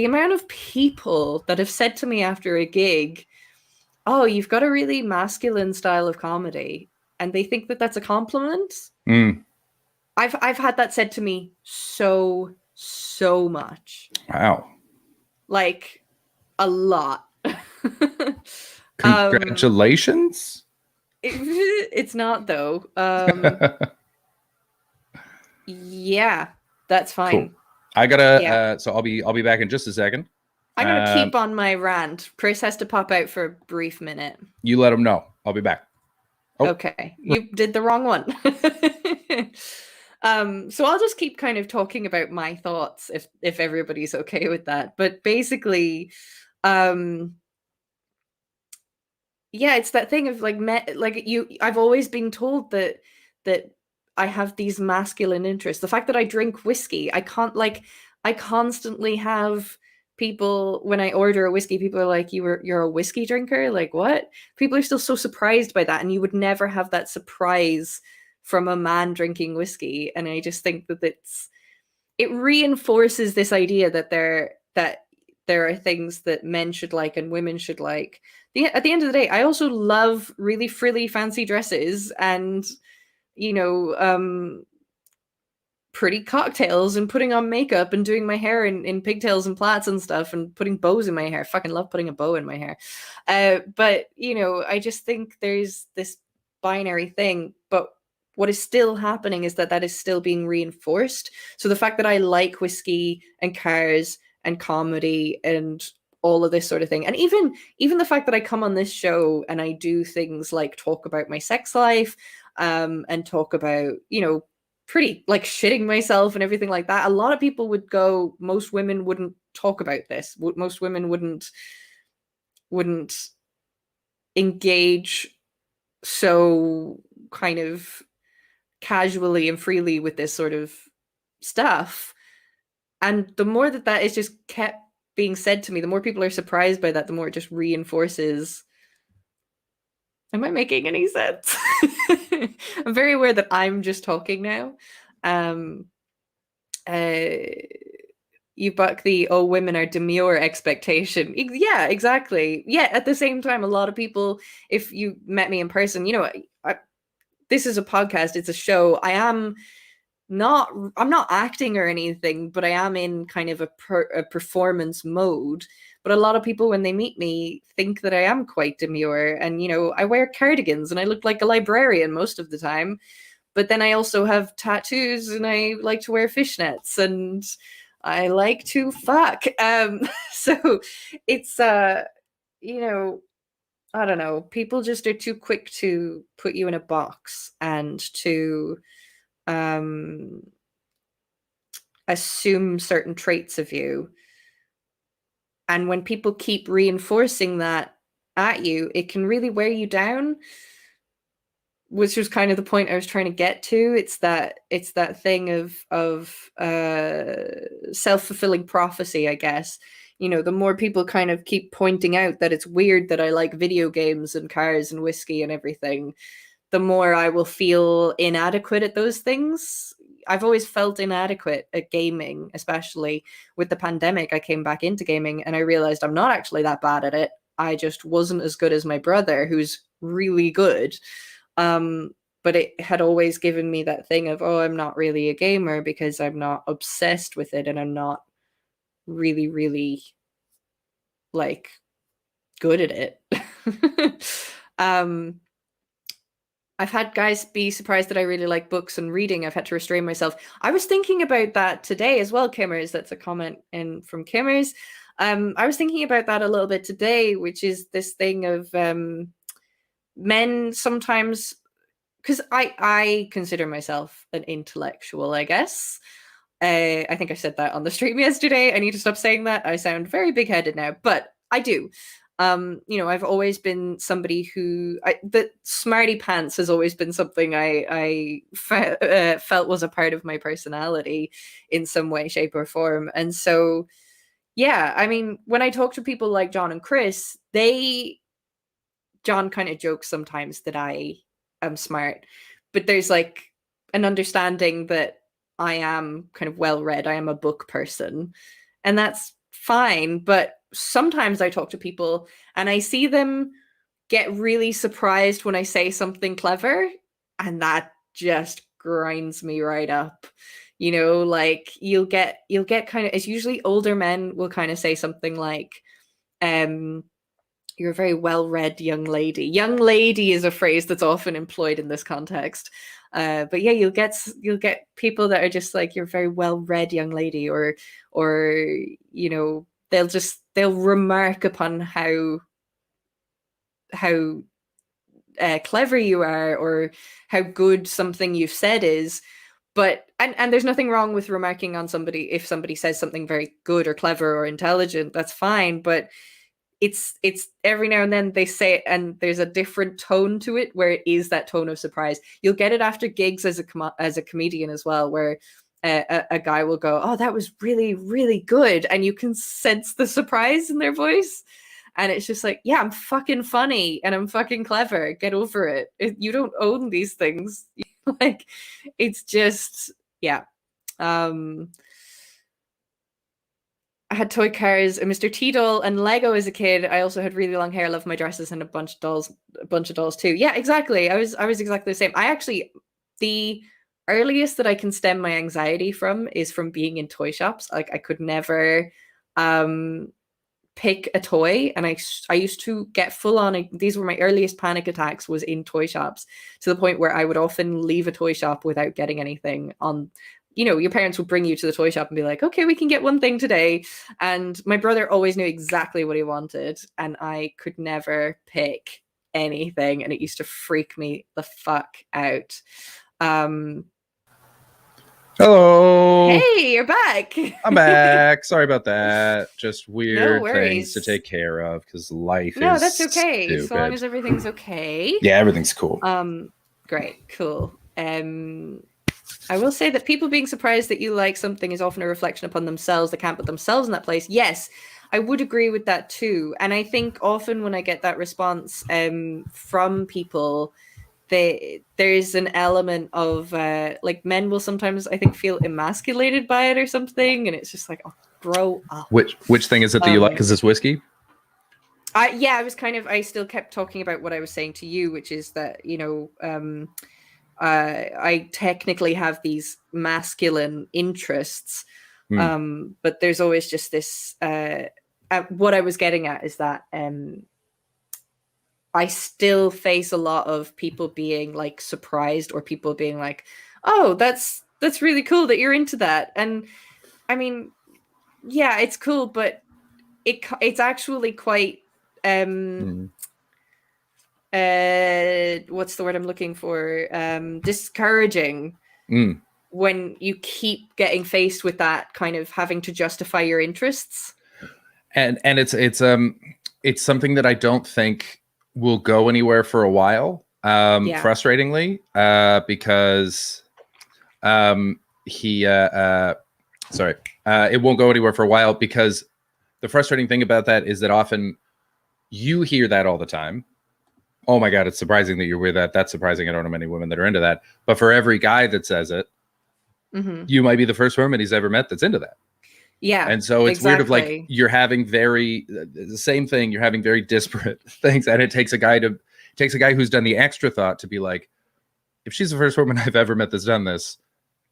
amount of people that have said to me after a gig, "Oh, you've got a really masculine style of comedy," and they think that that's a compliment. I've had that said to me so much. Wow. Like a lot. Congratulations. It's not though. Yeah, that's fine. Cool. I gotta so I'll be back in just a second. I gotta keep on my rant. Chris has to pop out for a brief minute. You let him know. I'll be back. Okay. You did the wrong one. So I'll just keep kind of talking about my thoughts if everybody's okay with that. But basically, it's that thing of I've always been told that I have these masculine interests. The fact that I drink whiskey, I constantly have people, when I order a whiskey, people are like, you're a whiskey drinker? Like, what? People are still so surprised by that, and you would never have that surprise from a man drinking whiskey. And I just think that it reinforces this idea that there are things that men should like and women should like. At the end of the day, I also love really frilly fancy dresses and pretty cocktails and putting on makeup and doing my hair in pigtails and plaits and stuff and putting bows in my hair. I fucking love putting a bow in my hair. But I just think there's this binary thing. But what is still happening is that is still being reinforced. So the fact that I like whiskey and cars and comedy and all of this sort of thing, and even the fact that I come on this show and I do things like talk about my sex life, and talk about pretty like shitting myself and everything like that, a lot of people would go, most women wouldn't talk about this. Most women wouldn't engage so kind of casually and freely with this sort of stuff. And the more that is just kept being said to me, the more people are surprised by that, the more it just reinforces. Am I making any sense? I'm very aware that I'm just talking now. You buck the women are demure expectation. Yeah, exactly. Yeah, at the same time, a lot of people, if you met me in person, this is a podcast, it's a show. I'm not acting or anything, but I am in kind of a performance mode. But a lot of people, when they meet me, think that I am quite demure. And, I wear cardigans and I look like a librarian most of the time. But then I also have tattoos and I like to wear fishnets and I like to fuck. So it's, I don't know. People just are too quick to put you in a box and to assume certain traits of you. And when people keep reinforcing that at you, it can really wear you down, which was kind of the point I was trying to get to. It's that thing of self-fulfilling prophecy, I guess. The more people kind of keep pointing out that it's weird that I like video games and cars and whiskey and everything, the more I will feel inadequate at those things. I've always felt inadequate at gaming, especially with the pandemic. I came back into gaming and I realized I'm not actually that bad at it. I just wasn't as good as my brother, who's really good. But it had always given me that thing of, oh, I'm not really a gamer because I'm not obsessed with it and I'm not really, really like good at it. I've had guys be surprised that I really like books and reading. I've had to restrain myself. I was thinking about that today as well, Kimmers. That's a comment from Kimmers. I was thinking about that a little bit today, which is this thing of men sometimes, because I consider myself an intellectual, I guess. I think I said that on the stream yesterday. I need to stop saying that. I sound very big-headed now, but I do. I've always been somebody who the smarty pants has always been something I felt was a part of my personality in some way, shape, or form. And so, yeah, I mean, when I talk to people like John and Chris, John kind of jokes sometimes that I am smart, but there's like an understanding that I am kind of well-read. I am a book person, and that's fine. But sometimes I talk to people and I see them get really surprised when I say something clever, and that just grinds me right up. Like you'll get kind of, it's usually older men will kind of say something like, you're a very well-read young lady. Young lady is a phrase that's often employed in this context. But yeah, you'll get people that are just like, you're a very well-read young lady, or they'll remark upon how clever you are or how good something you've said is. But and there's nothing wrong with remarking on somebody if somebody says something very good or clever or intelligent. That's fine. But it's every now and then they say it and there's a different tone to it where it is that tone of surprise. You'll get it after gigs as a comedian as well, where a guy will go, oh, that was really, really good. And you can sense the surprise in their voice. And it's just like, yeah, I'm fucking funny and I'm fucking clever. Get over it. You don't own these things. Like, it's just, yeah. I had toy cars, a Mr. T-doll and Lego as a kid. I also had really long hair, loved my dresses, and a bunch of dolls too. Yeah, exactly. I was exactly the same. The earliest that I can stem my anxiety from is from being in toy shops. Like, I could never pick a toy, and I used to get full on. These were my earliest panic attacks, was in toy shops, to the point where I would often leave a toy shop without getting anything on. Your parents would bring you to the toy shop and be like, okay, we can get one thing today. And my brother always knew exactly what he wanted, and I could never pick anything, and it used to freak me the fuck out. Hello. Hey, you're back. I'm back. Sorry about that. Just weird worries. things to take care of because life is. No, that's okay. Stupid. As long as everything's okay. Yeah, everything's cool. Great, cool. I will say that people being surprised that you like something is often a reflection upon themselves. They can't put themselves in that place. Yes, I would agree with that too. And I think often when I get that response from people, there's an element of like, men will sometimes, I think, feel emasculated by it or something, and it's just like, oh, grow up. Which thing is it that you like? Is this whiskey? I still kept talking about what I was saying to you, which is that, I technically have these masculine interests, but there's always just this, what I was getting at is that I still face a lot of people being like surprised, or people being like, oh, that's really cool that you're into that. And I mean, yeah, it's cool, but it's actually quite what's the word I'm looking for? Discouraging when you keep getting faced with that kind of having to justify your interests. And it's something that I don't think will go anywhere for a while. Frustratingly, because it won't go anywhere for a while, because the frustrating thing about that is that often you hear that all the time. oh my God, it's surprising that you're with that. That's surprising. I don't know many women that are into that. But for every guy that says it, Mhm. you might be the first woman he's ever met that's into that. Yeah. And so it's weird of like, exactly. you're having the same thing. You're having very disparate things. And it takes a guy who's done the extra thought to be like, if she's the first woman I've ever met that's done this,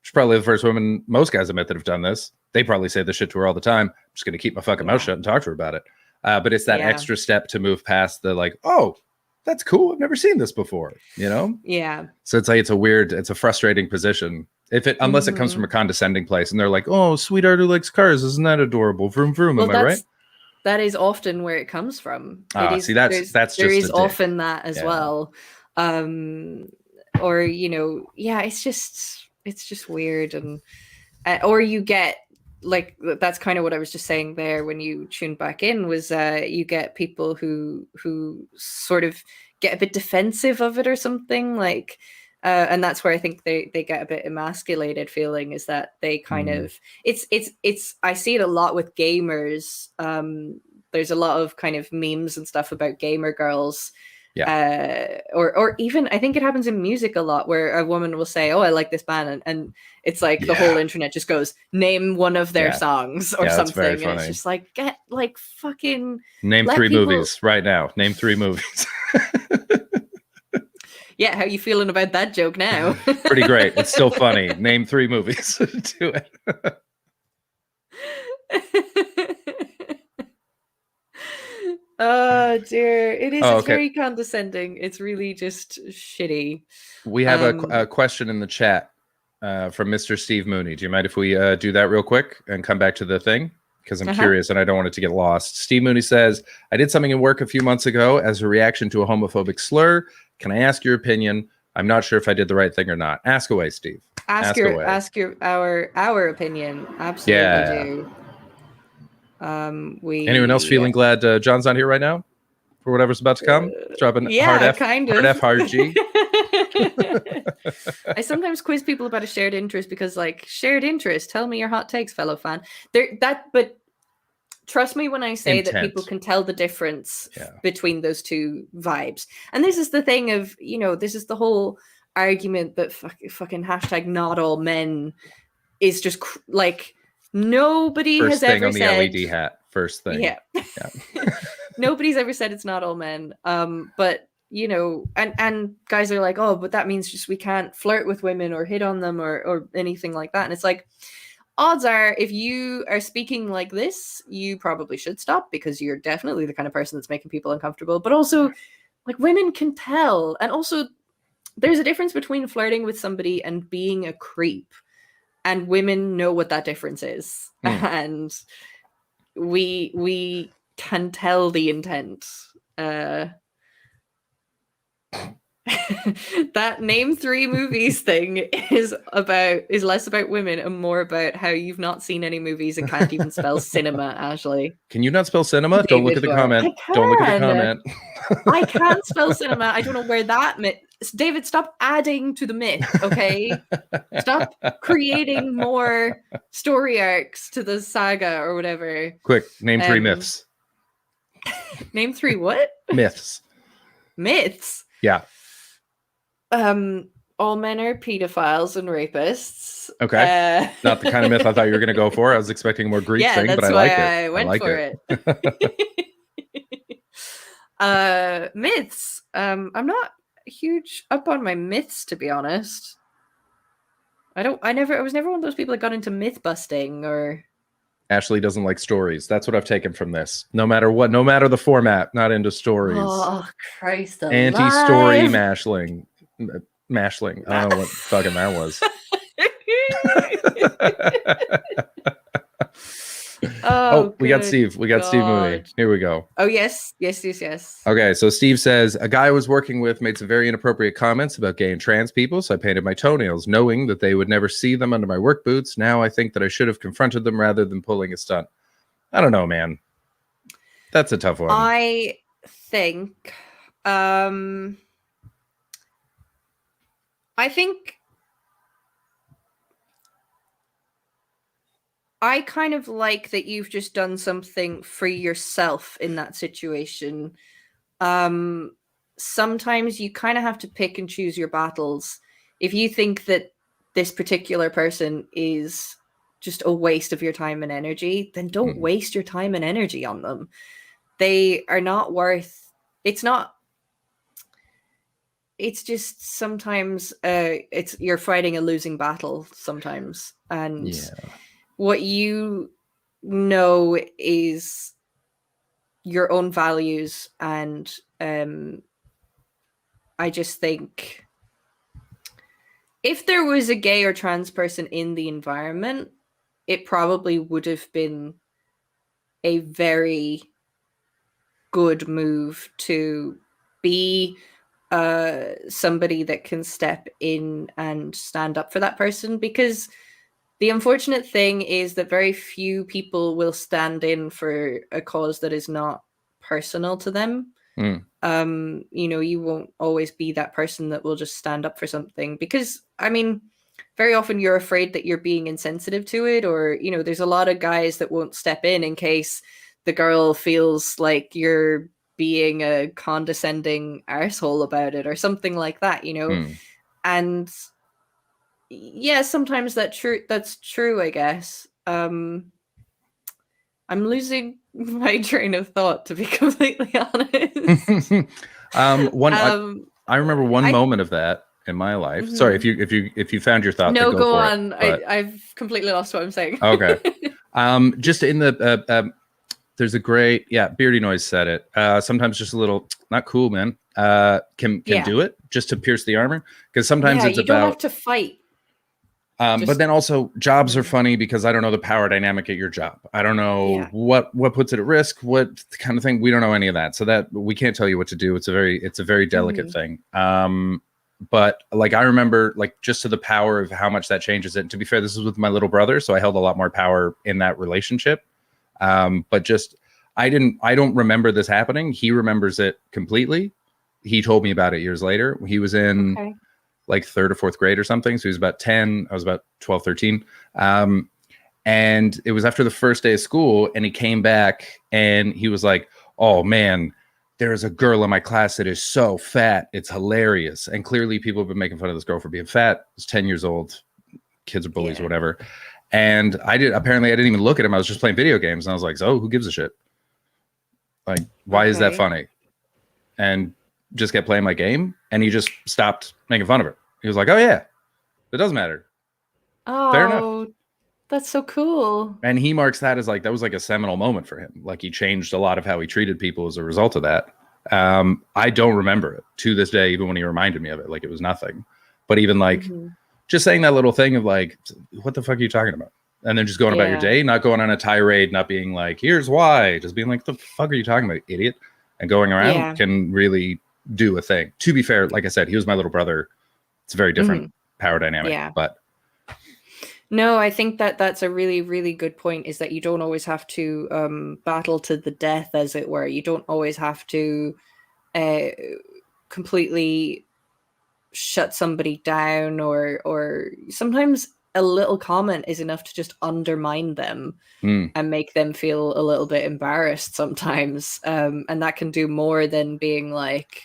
she's probably the first woman most guys I've met that have done this. They probably say this shit to her all the time. I'm just going to keep my fucking mouth shut and talk to her about it. But it's that Yeah. extra step to move past the like, oh, that's cool. I've never seen this before, you know? Yeah. So it's like, it's a frustrating position. Unless it comes from a condescending place and they're like, oh, sweetheart who likes cars. Isn't that adorable? Vroom, vroom. Well, Am I right? that is often where it comes from. Ah, It is, see, that's there just is a dick. often that as Yeah. well. Or, you know, yeah, it's just weird. And or you get like, that's kind of what I was just saying there when you tuned back in, was you get people who sort of get a bit defensive of it or something, like and that's where I think they get a bit emasculated feeling, is that they kind of it's I see it a lot with gamers. There's a lot of kind of memes and stuff about gamer girls. Or even I think it happens in music a lot, where a woman will say, oh, I like this band, and it's like the whole internet just goes, name one of their Yeah. songs or Yeah, that's very something, and it's funny. just like, get like fucking Name let 3 people- movies right now. Name 3 movies. Yeah, how you feeling about that joke now? Pretty great. It's still funny. Name 3 movies. Do it. Oh dear, it is. Oh, It's okay. very condescending. It's really just shitty. We have Um, a question in the chat from Mr. Steve Mooney. Do you mind if we do that real quick and come back to the thing? Because I'm Uh-huh. curious and I don't want it to get lost. Steve Mooney says, I did something in work a few months ago as a reaction to a homophobic slur. Can I ask your opinion? I'm not sure if I did the right thing or not. Ask away, Steve. Ask away. our opinion. Absolutely Yeah. do. We Anyone else feeling glad John's not here right now for whatever's about to come? Dropping yeah, hard F, kind hard of. F, hard G. I sometimes quiz people about a shared interest because, like, shared interest. Tell me your hot takes, fellow fan. But trust me when I say that people Intent. can tell the difference Yeah. between those two vibes. And this is the thing of, you know, this is the whole argument that fucking hashtag not all men is just like nobody First has thing ever on the said. LED hat. First thing. Yeah. Nobody's ever said it's not all men. But you know, and guys are like, oh, but that means just we can't flirt with women or hit on them or anything like that. And it's like, odds are, if you are speaking like this, you probably should stop, because you're definitely the kind of person that's making people uncomfortable. But also, like, women can tell. And also, there's a difference between flirting with somebody and being a creep. And women know what that difference is. And we can tell the intent. That name 3 movies thing is less about women and more about how you've not seen any movies and can't even spell cinema, Ashley. Can you not spell cinema? Don't look at the David Warren. comment. I Don't look at the can. comment. I can't spell cinema. I don't know where that myth. David, stop adding to the myth, okay? Stop creating more story arcs to the saga or whatever. Quick, name 3 Um, myths. Name 3 what? Myths. Myths. Yeah. All men are pedophiles and rapists. Okay. Not the kind of myth I thought you were going to go for. I was expecting a more Greek yeah, thing, that's but I why like it. I went like for it. Myths. I'm not huge up on my myths, to be honest. I was never one of those people that got into myth busting or Ashley doesn't like stories. That's what I've taken from this. No matter what, no matter the format, not into stories. oh Christ alive. Anti-story mashling. I don't know what fucking that was. Oh, we got good Steve. We got Steve Mooney. God. Here we go. Oh yes. Okay, so Steve says, a guy I was working with made some very inappropriate comments about gay and trans people, so I painted my toenails, knowing that they would never see them under my work boots. Now I think that I should have confronted them rather than pulling a stunt. I don't know, man. That's a tough one. I think I kind of like that you've just done something for yourself in that situation. sometimes you kind of have to pick and choose your battles. If you think that this particular person is just a waste of your time and energy, then don't waste your time and energy on them. They are not worth, it's just sometimes you're fighting a losing battle sometimes. And what you know is your own values. And I just think if there was a gay or trans person in the environment, it probably would have been a very good move to be somebody that can step in and stand up for that person, because the unfortunate thing is that very few people will stand in for a cause that is not personal to them. You know, you won't always be that person that will just stand up for something, because I mean, very often you're afraid that you're being insensitive to it, or you know, there's a lot of guys that won't step in case the girl feels like you're being a condescending arsehole about it or something like that, you know. And yeah, sometimes that's true, I guess. I'm losing my train of thought, to be completely honest. I remember one moment of that in my life. Sorry, if you found your thought. No, go go for on. It, I've completely lost what I'm saying. Okay. Just in the there's a great Beardy Noise said it. Sometimes just a little not cool, man. Can do it just to pierce the armor, because sometimes it's you about don't have to fight. But then also jobs are funny because I don't know the power dynamic at your job. I don't know what puts it at risk, what kind of thing. We don't know any of that. So that we can't tell you what to do. It's a very delicate thing. But like, I remember like just to the power of how much that changes it. And to be fair, this was with my little brother, so I held a lot more power in that relationship. But just, I don't remember this happening. He remembers it completely. He told me about it years later. He was in like 3rd or 4th grade or something. So he was about 10. I was about 12, 13. And it was after the first day of school, and he came back and he was like, oh man, there's a girl in my class that is so fat. It's hilarious. And clearly people have been making fun of this girl for being fat. It's 10 years old. Kids are bullies or whatever. And apparently I didn't even look at him. I was just playing video games. And I was like, so who gives a shit? Like, why is that funny? And just kept playing my game. And he just stopped making fun of her. He was like, oh yeah, it doesn't matter. Oh, fair enough. That's so cool. And he marks that as like, that was like a seminal moment for him. Like, he changed a lot of how he treated people as a result of that. I don't remember it to this day, even when he reminded me of it, like it was nothing. But even like just saying that little thing of like, what the fuck are you talking about? And then just going about your day, not going on a tirade, not being like, here's why, just being like, the fuck are you talking about, idiot? And going around can really do a thing. To be fair, like I said, he was my little brother. It's a very different power dynamic, but no, I think that that's a really, really good point, is that you don't always have to battle to the death, as it were. You don't always have to completely shut somebody down, or sometimes a little comment is enough to just undermine them and make them feel a little bit embarrassed sometimes. And that can do more than being like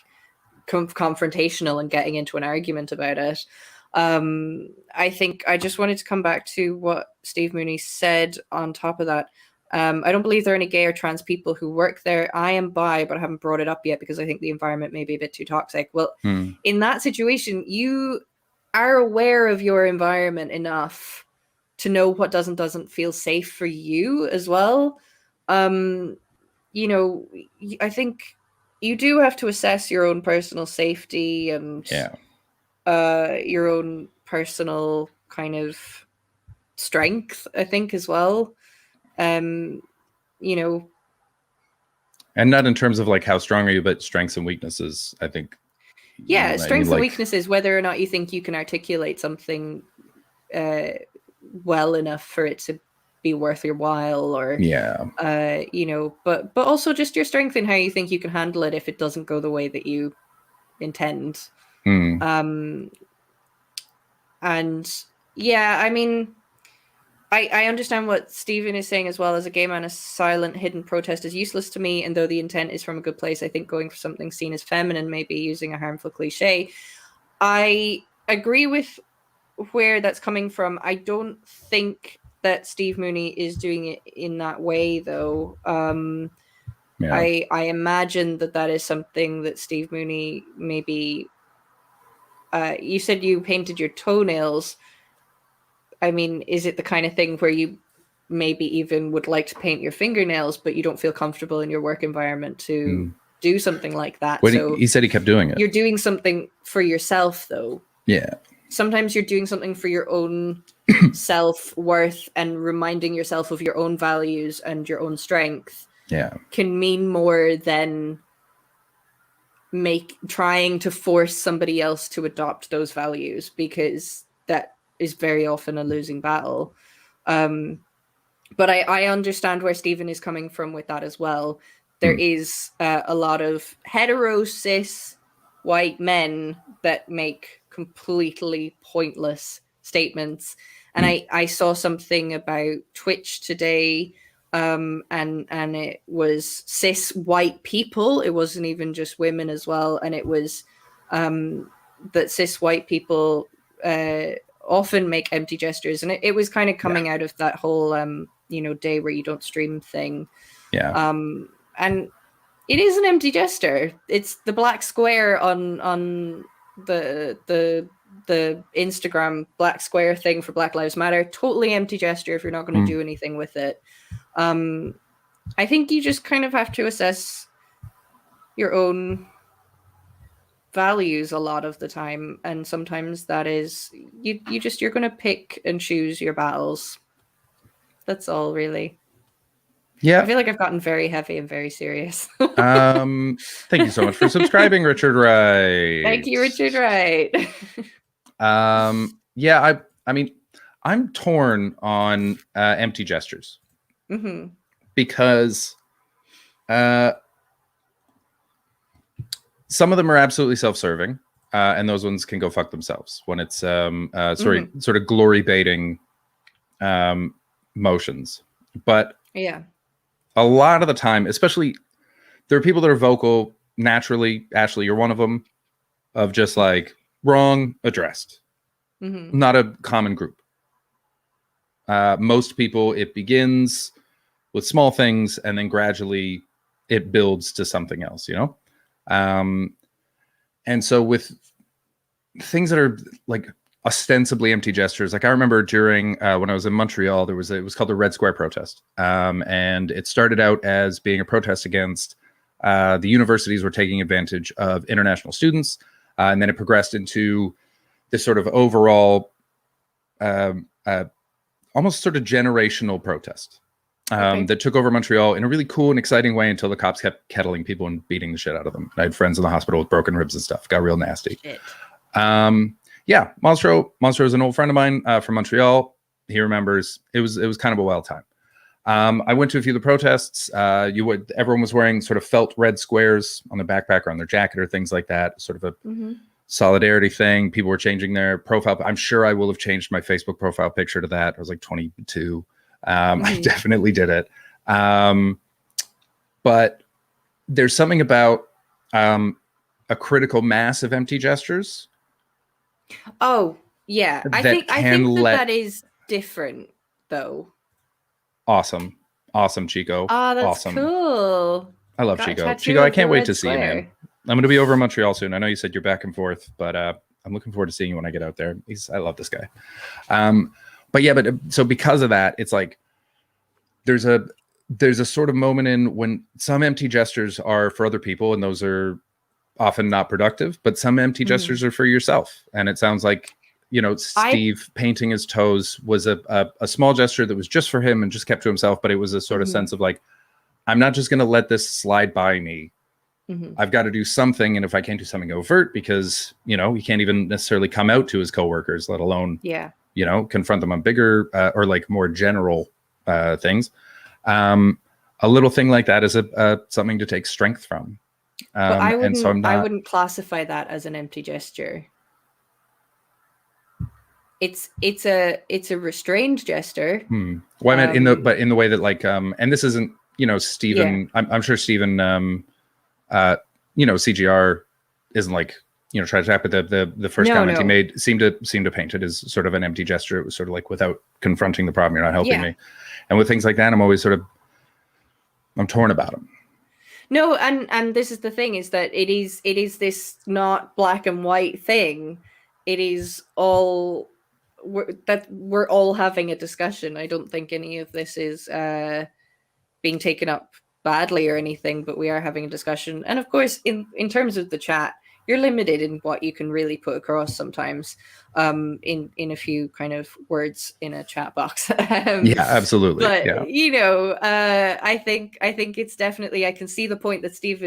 confrontational and getting into an argument about it. I think I just wanted to come back to what Steve Mooney said on top of that. I don't believe there are any gay or trans people who work there. I am bi, but I haven't brought it up yet because I think the environment may be a bit too toxic. Well, in that situation, you are aware of your environment enough to know what doesn't feel safe for you as well. You know, I think you do have to assess your own personal safety and your own personal kind of strength, I think, as well. You know, and not in terms of like how strong are you, but strengths and weaknesses, I think. Strengths and weaknesses, whether or not you think you can articulate something well enough for it to be worth your while, or you know, but also just your strength in how you think you can handle it if it doesn't go the way that you intend. And yeah, I mean, I understand what Stephen is saying as well. As a gay man, a silent, hidden protest is useless to me. And though the intent is from a good place, I think going for something seen as feminine may be using a harmful cliche. I agree with where that's coming from. I don't think that Steve Mooney is doing it in that way, though. Yeah. I imagine that is something that Steve Mooney maybe. You said you painted your toenails. I mean, is it the kind of thing where you maybe even would like to paint your fingernails, but you don't feel comfortable in your work environment to do something like that? When So he said he kept doing it. you're doing something for yourself, though. Yeah. Sometimes you're doing something for your own self-worth, and reminding yourself of your own values and your own strength Yeah. can mean more than trying to force somebody else to adopt those values, because that is very often a losing battle. But I understand where Stephen is coming from with that as well. There is a lot of hetero cis white men that make completely pointless statements. And I saw something about Twitch today, and it was cis white people. It wasn't even just women as well. And it was that cis white people often make empty gestures, and it was kind of coming out of that whole day where you don't stream thing. Yeah. And it is an empty gesture. It's the black square on the Instagram black square thing for Black Lives Matter. Totally empty gesture if you're not going to do anything with it. I think you just kind of have to assess your own values a lot of the time, and sometimes that is you're going to pick and choose your battles. That's all, really. Yeah. I feel like I've gotten very heavy and very serious. Thank you so much for subscribing, Richard Wright. Thank you, Richard Wright. Yeah, I mean, I'm torn on empty gestures because some of them are absolutely self-serving, and those ones can go fuck themselves when it's sort of glory baiting motions. But yeah, a lot of the time, especially, there are people that are vocal naturally. Ashley, you're one of them, of just like wrong addressed. Not a common group. Most people, it begins with small things and then gradually it builds to something else, and so with things that are like ostensibly empty gestures, like I remember during when I was in Montreal, it was called the Red Square protest, and it started out as being a protest against the universities were taking advantage of international students, and then it progressed into this sort of overall almost sort of generational protest that took over Montreal in a really cool and exciting way until the cops kept kettling people and beating the shit out of them. I had friends in the hospital with broken ribs and stuff. Got real nasty. Yeah, Monstro is an old friend of mine from Montreal. He remembers it was kind of a wild time. I went to a few of the protests. Everyone was wearing sort of felt red squares on their backpack or on their jacket or things like that. Sort of a solidarity thing. People were changing their profile. I'm sure I will have changed my Facebook profile picture to that. I was like 22. I definitely did it. But there's something about a critical mass of empty gestures. Oh, yeah. I think that is different, though. Awesome, Chico. Oh, that's awesome. Cool. I love Chico. Chico, I can't wait to see you, man. I'm going to be over in Montreal soon. I know you said you're back and forth, but I'm looking forward to seeing you when I get out there. I love this guy. So because of that, it's like there's a sort of moment in when some empty gestures are for other people, and those are often not productive, but some empty gestures are for yourself. And it sounds like, Steve painting his toes was a small gesture that was just for him and just kept to himself, but it was a sort of sense of like, I'm not just going to let this slide by me. I've got to do something. And if I can't do something overt, because, he can't even necessarily come out to his coworkers, let alone, confront them on bigger or like more general things. A little thing like that is something to take strength from. But I wouldn't classify that as an empty gesture. it's a restrained gesture. Well, I meant in the way that like and this isn't, you know, Stephen. I'm sure Stephen you know, CGR isn't like, you know, try to tap, but the first comment he made seemed to paint it as sort of an empty gesture. It was sort of like, without confronting the problem, you're not helping me. And with things like that, I'm always I'm torn about them. No, and this is the thing, is that it is this not black and white thing. It is all we're all having a discussion. I don't think any of this is being taken up badly or anything, but we are having a discussion. And of course, in terms of the chat, you're limited in what you can really put across sometimes, in a few kind of words in a chat box. Yeah, absolutely. But you know, I think it's definitely, I can see the point that Steve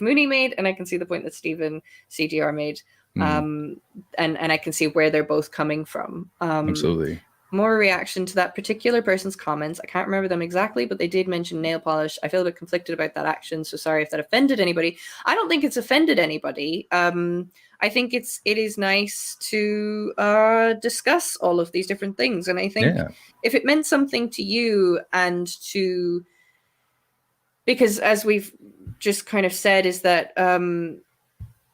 Mooney made, and I can see the point that Stephen CGR made, and I can see where they're both coming from. Absolutely. More reaction to that particular person's comments. I can't remember them exactly, but they did mention nail polish. I feel a bit conflicted about that action, so sorry if that offended anybody. I don't think it's offended anybody. I think it is nice to discuss all of these different things, and I think if it meant something to you, and to, because as we've just kind of said, is that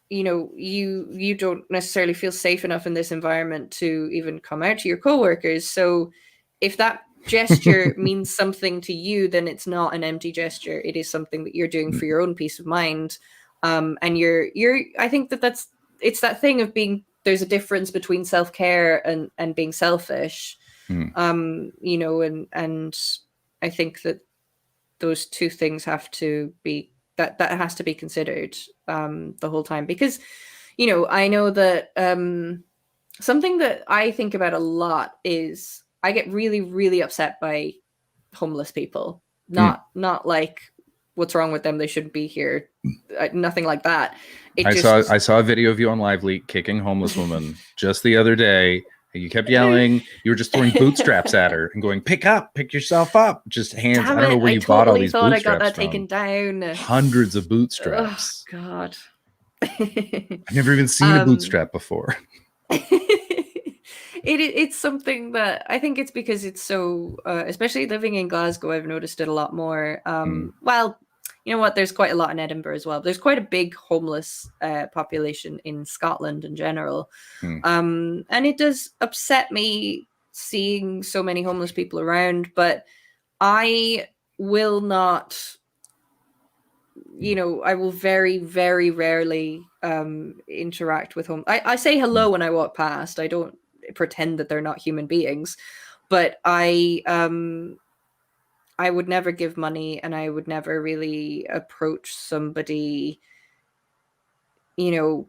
you know, you don't necessarily feel safe enough in this environment to even come out to your coworkers. So if that gesture means something to you, then it's not an empty gesture. It is something that you're doing for your own peace of mind. And I think it's that thing of being, there's a difference between self-care and being selfish. You know, and I think that those two things have to be, that has to be considered the whole time, because, you know, I know that something that I think about a lot is I get really, really upset by homeless people. Not like, what's wrong with them? They shouldn't be here. Nothing like that. I saw a video of you on LiveLeak kicking homeless woman just the other day. You kept yelling. You were just throwing bootstraps at her and going, pick yourself up. Just hands. Damn I don't know where you bought all these bootstraps. I got that from. taken down. Hundreds of bootstraps. Oh God. I've never even seen a bootstrap before. It's something that I think it's because it's so, especially living in Glasgow, I've noticed it a lot more. Well, you know what? There's quite a lot in Edinburgh as well. There's quite a big homeless population in Scotland in general. And it does upset me seeing so many homeless people around, but I will not, you know, I will very, very rarely interact with I say hello when I walk past. I don't pretend that they're not human beings, but I would never give money, and I would never really approach somebody, you know,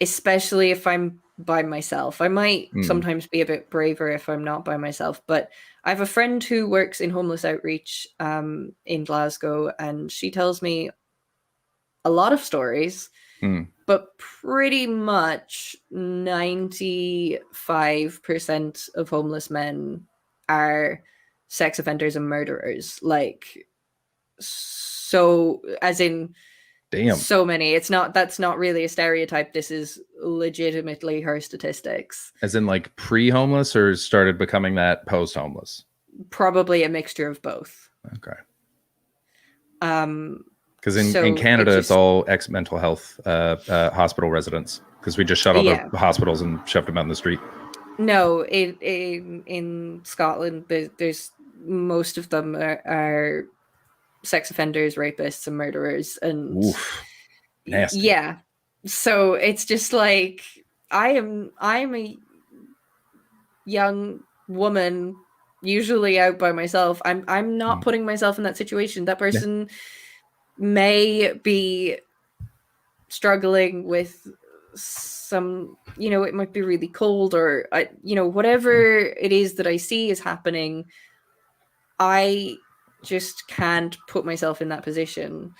especially if I'm by myself. I might sometimes be a bit braver if I'm not by myself, but I have a friend who works in homeless outreach in Glasgow, and she tells me a lot of stories, but pretty much 95% of homeless men are sex offenders and murderers. Like, so, as in, damn, so many. That's not really a stereotype. This is legitimately her statistics. As in, like, pre-homeless, or started becoming that post-homeless? Probably a mixture of both. Okay. Because in Canada, it's all ex-mental health hospital residents, because we just shut all the hospitals and shoved them out in the street. No, in Scotland, there's most of them are sex offenders, rapists, and murderers, and nasty. Yeah. So it's just like, I'm a young woman, usually out by myself. I'm not putting myself in that situation. That person may be struggling with some, you know, it might be really cold, or you know, whatever it is that I see is happening, I just can't put myself in that position.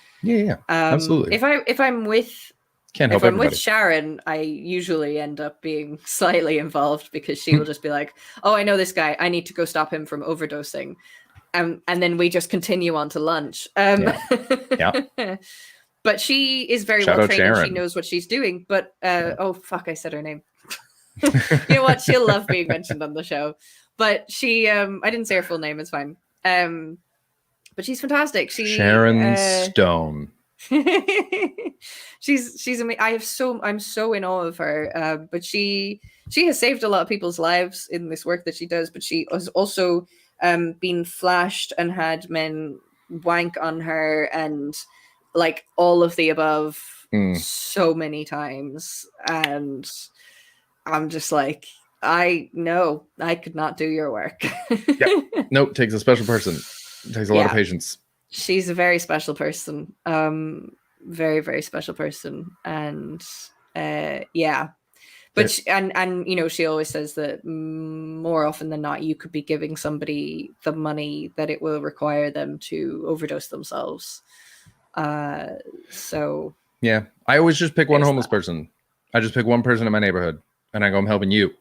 Absolutely. If I'm with Can't help if I'm everybody. with Sharon, I usually end up being slightly involved, because she will just be like, oh, I know this guy, I need to go stop him from overdosing, and then we just continue on to lunch. But she is very Shout well out trained, and she Sharon. knows what she's doing. But oh fuck, I said her name. You know what? She'll love being mentioned on the show. But she, I didn't say her full name. It's fine. But she's fantastic. Sharon Stone. she's amazing. I'm so in awe of her. But she has saved a lot of people's lives in this work that she does. But she has also been flashed and had men wank on her and like all of the above so many times. And I'm just like, I know I could not do your work. Yep. Nope, takes a special person. It takes a lot of patience. She's a very special person. Very, very special person. And yeah. But she, and you know, she always says that more often than not, you could be giving somebody the money that it will require them to overdose themselves. So yeah, I always just pick one homeless person. I just pick one person in my neighborhood, and I go, I'm helping you.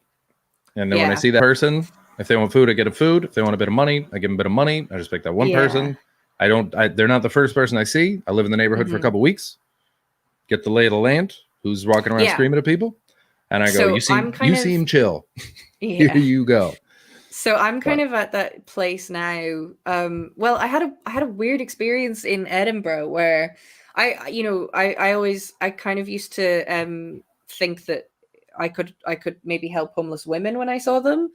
And then when I see that person, if they want food, I get them food. If they want a bit of money, I give them a bit of money. I just pick that one person. They're not the first person I see. I live in the neighborhood for a couple weeks, get the lay of the land, who's walking around screaming at people. And I go, so you seem chill. Here you go. So I'm kind of at that place now. Well, I had a weird experience in Edinburgh where I kind of used to think that I could maybe help homeless women when I saw them.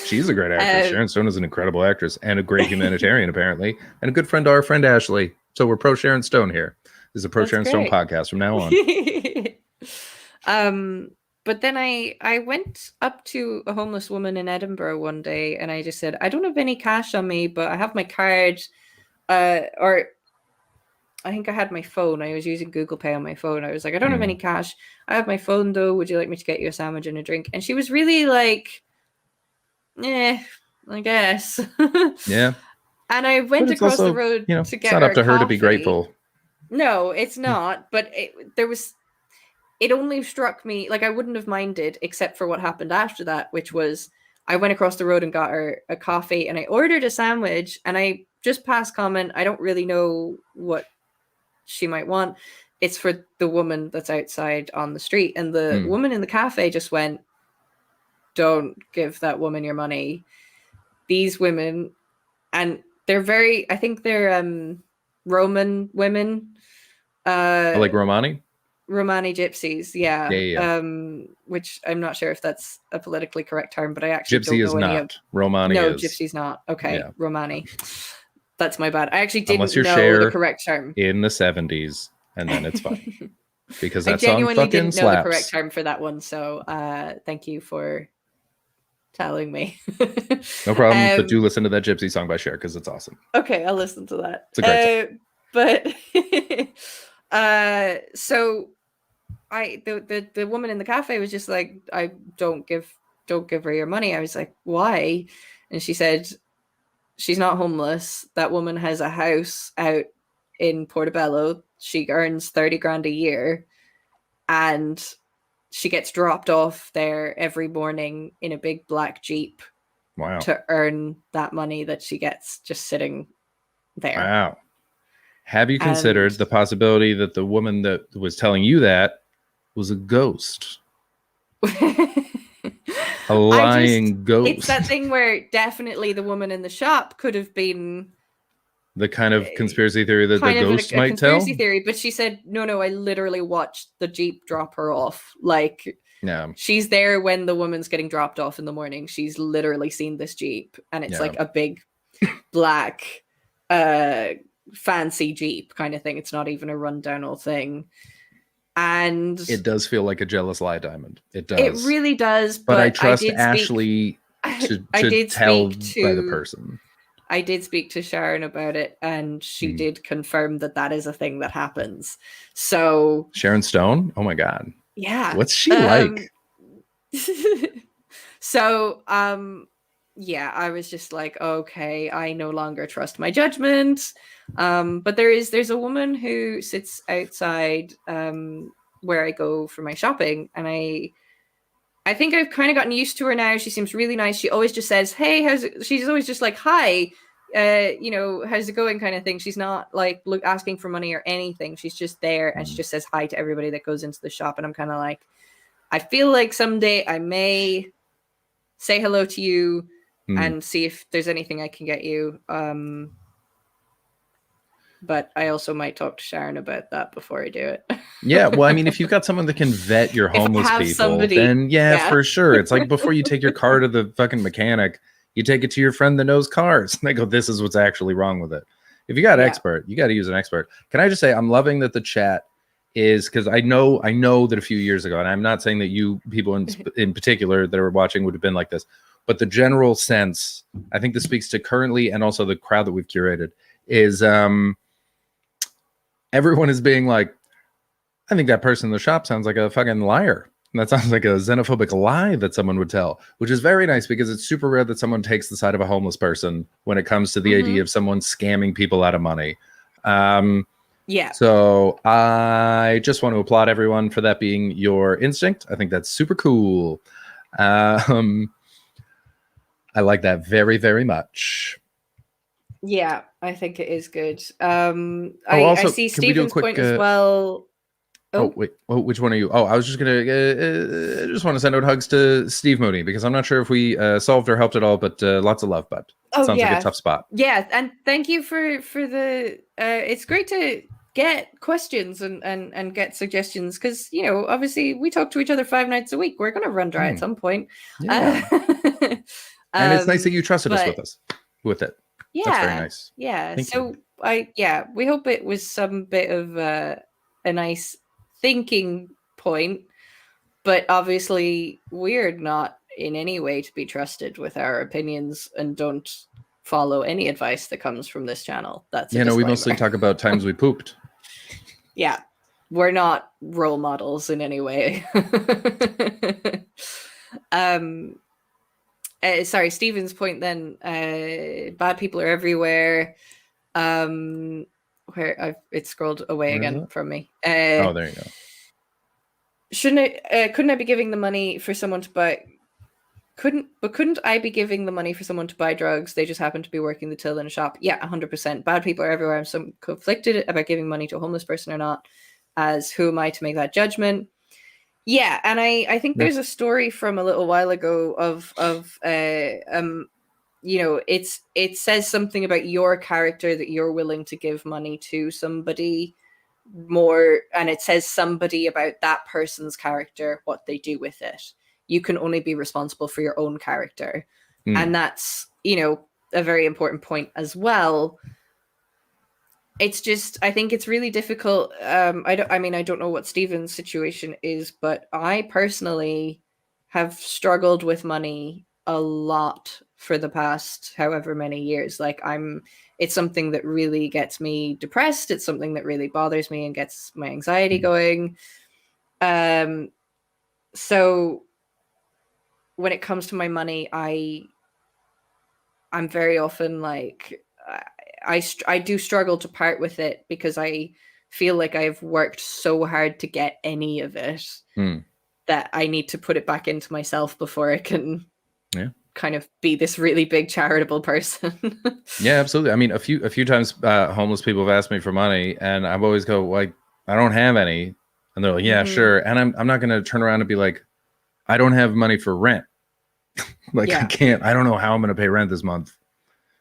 She's a great actress. Sharon Stone is an incredible actress and a great humanitarian, apparently, and a good friend to our friend Ashley. So we're pro Sharon Stone here. This is a pro Sharon Stone podcast from now on. But then I went up to a homeless woman in Edinburgh one day and I just said, I don't have any cash on me, but I have my card, or I think I had my phone. I was using Google Pay on my phone. I was like, I don't have any cash. I have my phone though. Would you like me to get you a sandwich and a drink? And she was really like, I guess. Yeah. And I went across the road to get it's not up to her to be grateful. No, it's not. But it only struck me, like I wouldn't have minded except for what happened after that, which was I went across the road and got her a coffee and I ordered a sandwich and I just passed comment, I don't really know what she might want. It's for the woman that's outside on the street. And the woman in the cafe just went, don't give that woman your money. These women, and they're I think they're Roman women. Like Romani? Romani gypsies, yeah. Which I'm not sure if that's a politically correct term, but I actually Gypsy is not. Romani no, is. Gypsy's not. Okay, Yeah. Romani. That's my bad. I actually Unless didn't you're know Cher the correct term. in the 70s, and then it's fine. Because that I song genuinely fucking didn't know slaps. the correct term for that one, so thank you for telling me. No problem. But do listen to that Gypsy song by Cher because it's awesome. Okay, I'll listen to that. It's a great song. But so the woman in the cafe was just like, I don't give her your money. I was like, why? And she said, she's not homeless. That woman has a house out in Portobello. She earns 30 grand a year and she gets dropped off there every morning in a big black Jeep. Wow. To earn that money that she gets just sitting there. Wow. Have you considered the possibility that the woman that was telling you that was a ghost? A lying ghost. It's that thing where definitely the woman in the shop could have been the kind of conspiracy theory that the kind of ghost a might tell. conspiracy theory, but she said, no, I literally watched the Jeep drop her off. Like, yeah, she's there when the woman's getting dropped off in the morning. She's literally seen this Jeep, and it's like a big black fancy Jeep kind of thing. It's not even a rundown old thing. And it does feel like a jealous lie diamond. It does. It really does. But I trust Ashley to tell by the person. I did speak to Sharon about it, and she did confirm that is a thing that happens. So Sharon Stone? Oh my God. Yeah. What's she like? So yeah, I was just like, okay, I no longer trust my judgment. But there's a woman who sits outside where I go for my shopping, and I think I've kind of gotten used to her now. She seems really nice. She always just says, hey, she's always just like, hi, how's it going kind of thing. She's not like asking for money or anything. She's just there and she just says hi to everybody that goes into the shop. And I'm kind of like, I feel like someday I may say hello to you Hmm. and see if there's anything I can get you. But I also might talk to Sharon about that before I do it. Yeah, well, I mean, if you've got someone that can vet your If I homeless have people, somebody- then yeah, yeah. for sure. It's like before you take your car to the fucking mechanic, you take it to your friend that knows cars. And they go, this is what's actually wrong with it. If you got an Yeah. expert, you got to use an expert. Can I just say, I'm loving that the chat is, because I know that a few years ago, and I'm not saying that you people in particular that are watching would have been like this, but the general sense, I think this speaks to currently and also the crowd that we've curated, is everyone is being like, I think that person in the shop sounds like a fucking liar. And that sounds like a xenophobic lie that someone would tell, which is very nice because it's super rare that someone takes the side of a homeless person when it comes to the idea of someone scamming people out of money. Yeah. So I just want to applaud everyone for that being your instinct. I think that's super cool. I like that very, very much. Yeah, I think it is good. also, I see can we do a Stephen's quick, point as well. Oh, wait. Oh, which one are you? Oh, I was just gonna just want to send out hugs to Steve Mooney because I'm not sure if we solved or helped at all, but lots of love, bud. Oh, Sounds yeah. like a tough spot. Yeah, and thank you for the. It's great to get questions and get suggestions because obviously we talk to each other 5 nights a week. We're gonna run dry at some point. Yeah. And it's nice that you trusted us but- with it. Yeah, That's very nice. Yeah. Thank so we hope it was some bit of a nice thinking point, but obviously we're not in any way to be trusted with our opinions and don't follow any advice that comes from this channel. That's a We disclaimer. mostly talk about times we pooped. Yeah, we're not role models in any way. Sorry, Stephen's point then, bad people are everywhere. Where it scrolled away Where is again it? from me. Oh, there you go. Couldn't I be giving the money for someone to buy couldn't I be giving the money for someone to buy drugs? They just happen to be working the till in a shop. Yeah, 100%. Bad people are everywhere. I'm so conflicted about giving money to a homeless person or not, as who am I to make that judgment? Yeah, and I think there's a story from a little while ago of it says something about your character that you're willing to give money to somebody more, and it says somebody about that person's character, what they do with it. You can only be responsible for your own character. And that's a very important point as well. It's just, I think it's really difficult. I don't know what Stephen's situation is, but I personally have struggled with money a lot for the past however many years. Like it's something that really gets me depressed. It's something that really bothers me and gets my anxiety going. So when it comes to my money, I'm very often like, I do struggle to part with it because I feel like I've worked so hard to get any of it that I need to put it back into myself before I can kind of be this really big charitable person. Yeah, absolutely. I mean, a few times homeless people have asked me for money, and I've always go like, I don't have any, and they're like, yeah, sure. And I'm not gonna turn around and be like, I don't have money for rent. Like I can't. I don't know how I'm gonna pay rent this month.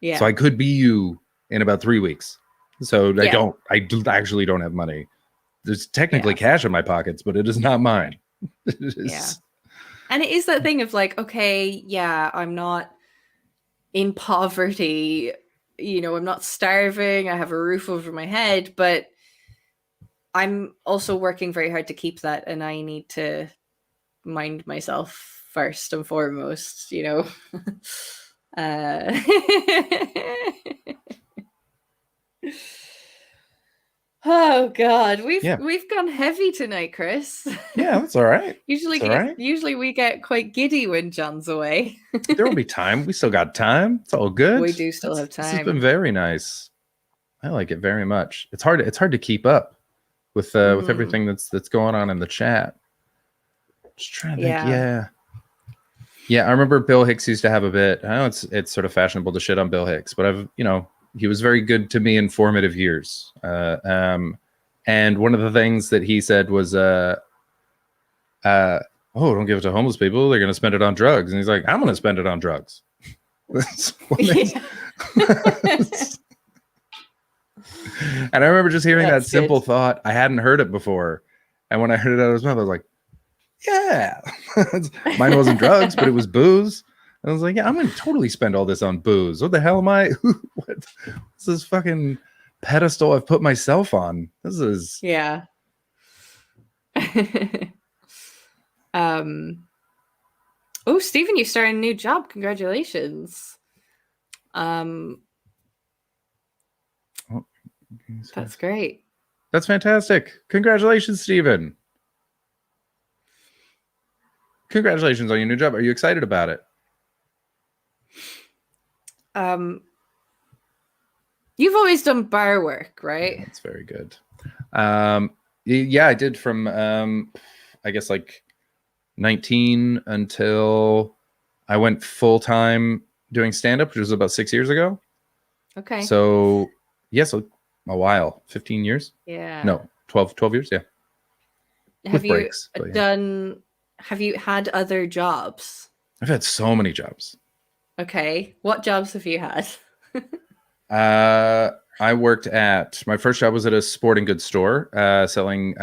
Yeah. So I could be you in about 3 weeks. So I actually don't have money. There's technically cash in my pockets, but it is not mine. And it is that thing of like, okay, yeah, I'm not in poverty, I'm not starving, I have a roof over my head, but I'm also working very hard to keep that, and I need to mind myself first and foremost, Oh God, we've gone heavy tonight, Chris. Yeah, that's all right. Usually we get quite giddy when John's away. There will be time. We still got time. It's all good. We do still have This has time. been very nice. I like it very much. It's hard to keep up with everything that's going on in the chat. Just trying to think. Yeah, I remember Bill Hicks used to have a bit. I know it's sort of fashionable to shit on Bill Hicks, but he was very good to me in formative years. And one of the things that he said was, oh, don't give it to homeless people. They're going to spend it on drugs. And he's like, I'm going to spend it on drugs. That's what makes- And I remember just hearing That's that simple good. thought. I hadn't heard it before. And when I heard it out of his mouth, I was like, yeah. Mine wasn't drugs, but it was booze. And I was like, yeah, I'm going to totally spend all this on booze. What the hell am I? What's this fucking pedestal I've put myself on? This is... Yeah. Oh, Stephen, you started a new job. Congratulations. That's great. That's fantastic. Congratulations, Stephen. Congratulations on your new job. Are you excited about it? You've always done bar work, right? That's very good. Yeah, I did from I guess like 19 until I went full time doing stand up, which was about 6 years ago. Okay. So yes, a while, 15 years. Yeah. No, 12 years. Yeah. Have with you breaks, but yeah. have you had other jobs? I've had so many jobs. Okay. What jobs have you had? I worked at, my first job was at a sporting goods store, selling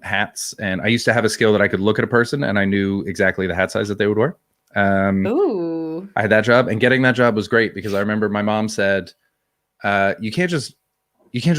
hats. And I used to have a skill that I could look at a person and I knew exactly the hat size that they would wear. Ooh. I had that job, and getting that job was great because I remember my mom said, you can't just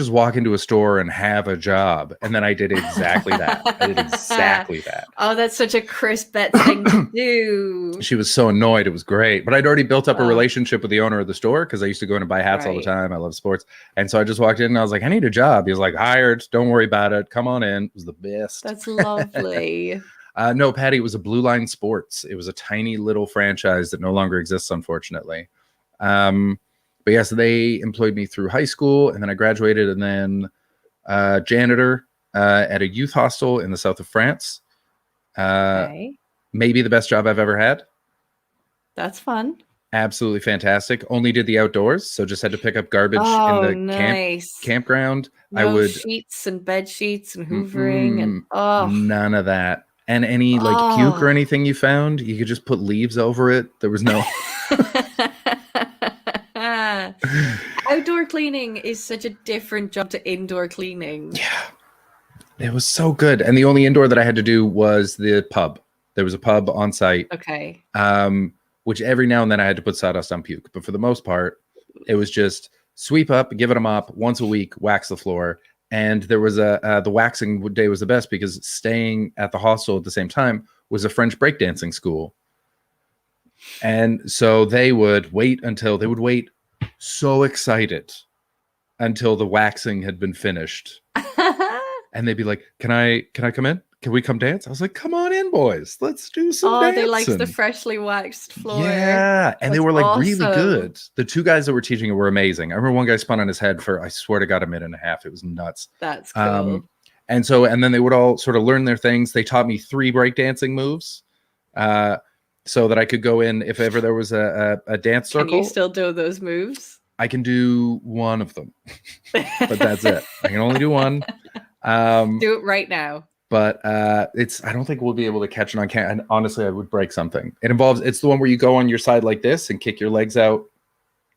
walk into a store and have a job. And then I did exactly that. I did exactly that. Oh, that's such a Chris Betts thing to do. She was so annoyed. It was great. But I'd already built up a relationship with the owner of the store because I used to go in and buy hats all the Right. time. I love sports. And so I just walked in and I was like, I need a job. He was like, hired. Don't worry about it. Come on in. It was the best. That's lovely. No, Patty, it was a Blue Line Sports. It was a tiny little franchise that no longer exists, unfortunately. But yes, they employed me through high school, and then I graduated, and then janitor at a youth hostel in the south of France. Okay. Maybe the best job I've ever had. That's fun. Absolutely fantastic. Only did the outdoors, so just had to pick up garbage Oh, in the nice. campground. I No would sheets and bed sheets and hoovering and none of that. And any like puke or anything you found, you could just put leaves over it. There was no outdoor cleaning is such a different job to indoor cleaning. Yeah. It was so good. And the only indoor that I had to do was the pub. There was a pub on site. Okay. Which every now and then I had to put sawdust on puke. But for the most part, it was just sweep up, give it a mop once a week, wax the floor. And there was the waxing day was the best because staying at the hostel at the same time was a French breakdancing school. And so they would wait so excited until the waxing had been finished. And they'd be like, can I come in? Can we come dance? I was like, come on in, boys. Let's do some dancing. They liked the freshly waxed floor. Yeah. And they That's were like really awesome. good. The two guys that were teaching it were amazing. I remember one guy spun on his head for, I swear to God, a minute and a half. It was nuts. That's cool. And then they would all sort of learn their things. They taught me 3 breakdancing moves so that I could go in if ever there was a dance circle. Can you still do those moves? I can do one of them, but that's it. I can only do one. Do it right now. But I don't think we'll be able to catch it on camera. And honestly, I would break something. It's the one where you go on your side like this and kick your legs out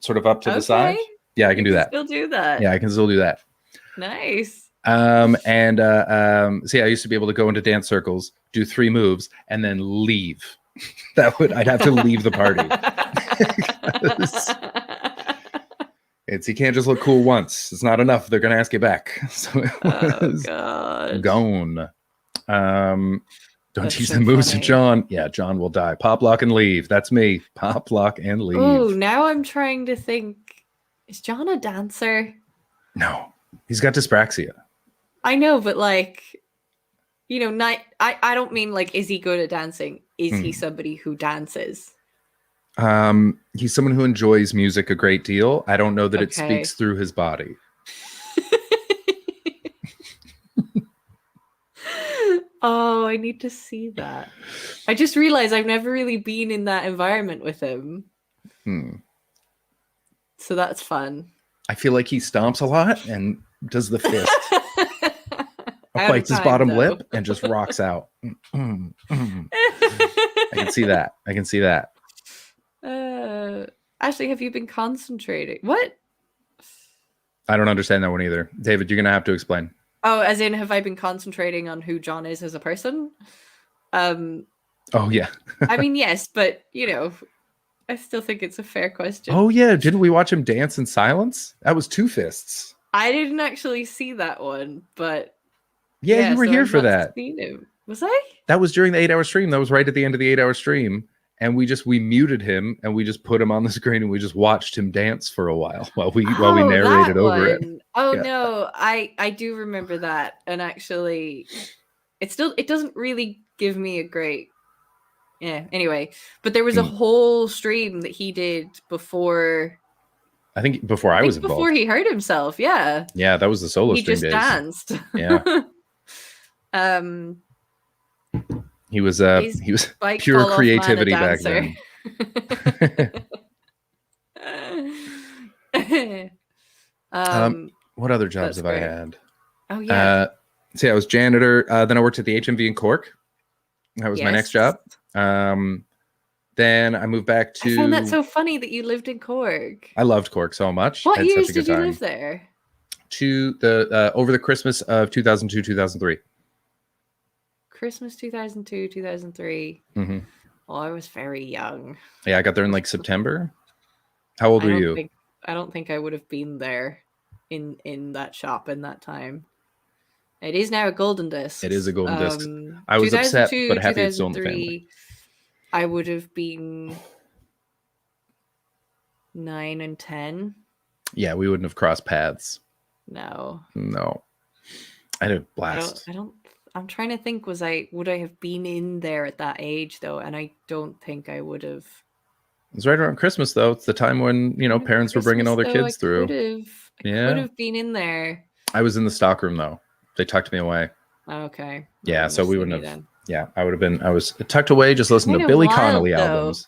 sort of up to the side. Yeah, I can do that. Still do that. Yeah, I can still do that. Nice. So yeah, I used to be able to go into dance circles, do 3 moves, and then leave. I'd have to leave the party. You can't just look cool once. It's not enough. They're gonna ask you back. So it was gone. Don't That's teach so the moves to funny. John. Yeah, John will die. Pop, lock, and leave. That's me. Pop, lock, and leave. Oh, now I'm trying to think. Is John a dancer? No, he's got dyspraxia. I know, but like, I don't mean like, is he good at dancing? Is he somebody who dances? He's someone who enjoys music a great deal. I don't know that it Okay. speaks through his body. Oh, I need to see that. I just realized I've never really been in that environment with him. So that's fun. I feel like he stomps a lot and does the fist. Out of bites his time, bottom though. lip and just rocks out. I can see that. I can see that. Ashley, have you been concentrating? What? I don't understand that one either. David, you're gonna have to explain. Oh, as in, have I been concentrating on who John is as a person? Oh yeah. I mean, yes, but you know, I still think it's a fair question. Oh yeah. Didn't we watch him dance in silence? That was Two Fists. I didn't actually see that one, but Yeah, you were so here I've for not that. seen him. Was I? That was during the 8-hour stream. That was right at the end of the 8-hour stream. And we muted him and we just put him on the screen and we just watched him dance for a while while we narrated that over it. one. Oh Yeah. no, I do remember that, and actually, it doesn't really give me a great. Yeah. Anyway, but there was a whole stream that he did before. I think before I was involved. Before he hurt himself. Yeah. Yeah, that was the solo He stream just days. danced. Yeah. He was Spike pure fall off man, a creativity back dancer. then. What other jobs that's have I great. had? Oh yeah. See, I was janitor. Then I worked at the HMV in Cork. That was my next job. Then I moved back I found that to. so funny that you lived in Cork. I loved Cork so much. What I had years such a good did you time. live there? To the over the Christmas of 2002, 2003. Christmas 2002, 2003. Mm-hmm. Well, I was very young. Yeah, I got there in like September. How old were you? I don't think I would have been there in that shop in that time. It is now a golden disc. It is a golden disc. I was upset, 2002, but happy it's still in the family. 2003, I would have been 9 and 10. Yeah, we wouldn't have crossed paths. No. No. I had a blast. I'm trying to think, would I have been in there at that age though? And I don't think I would have. It was right around Christmas though. It's the time when, parents were bringing all their kids through. I could have been in there. I was in the stockroom though. They tucked me away. Okay. Yeah, so we wouldn't have. Then. Yeah, I was tucked away, just listening to Billy Connolly albums.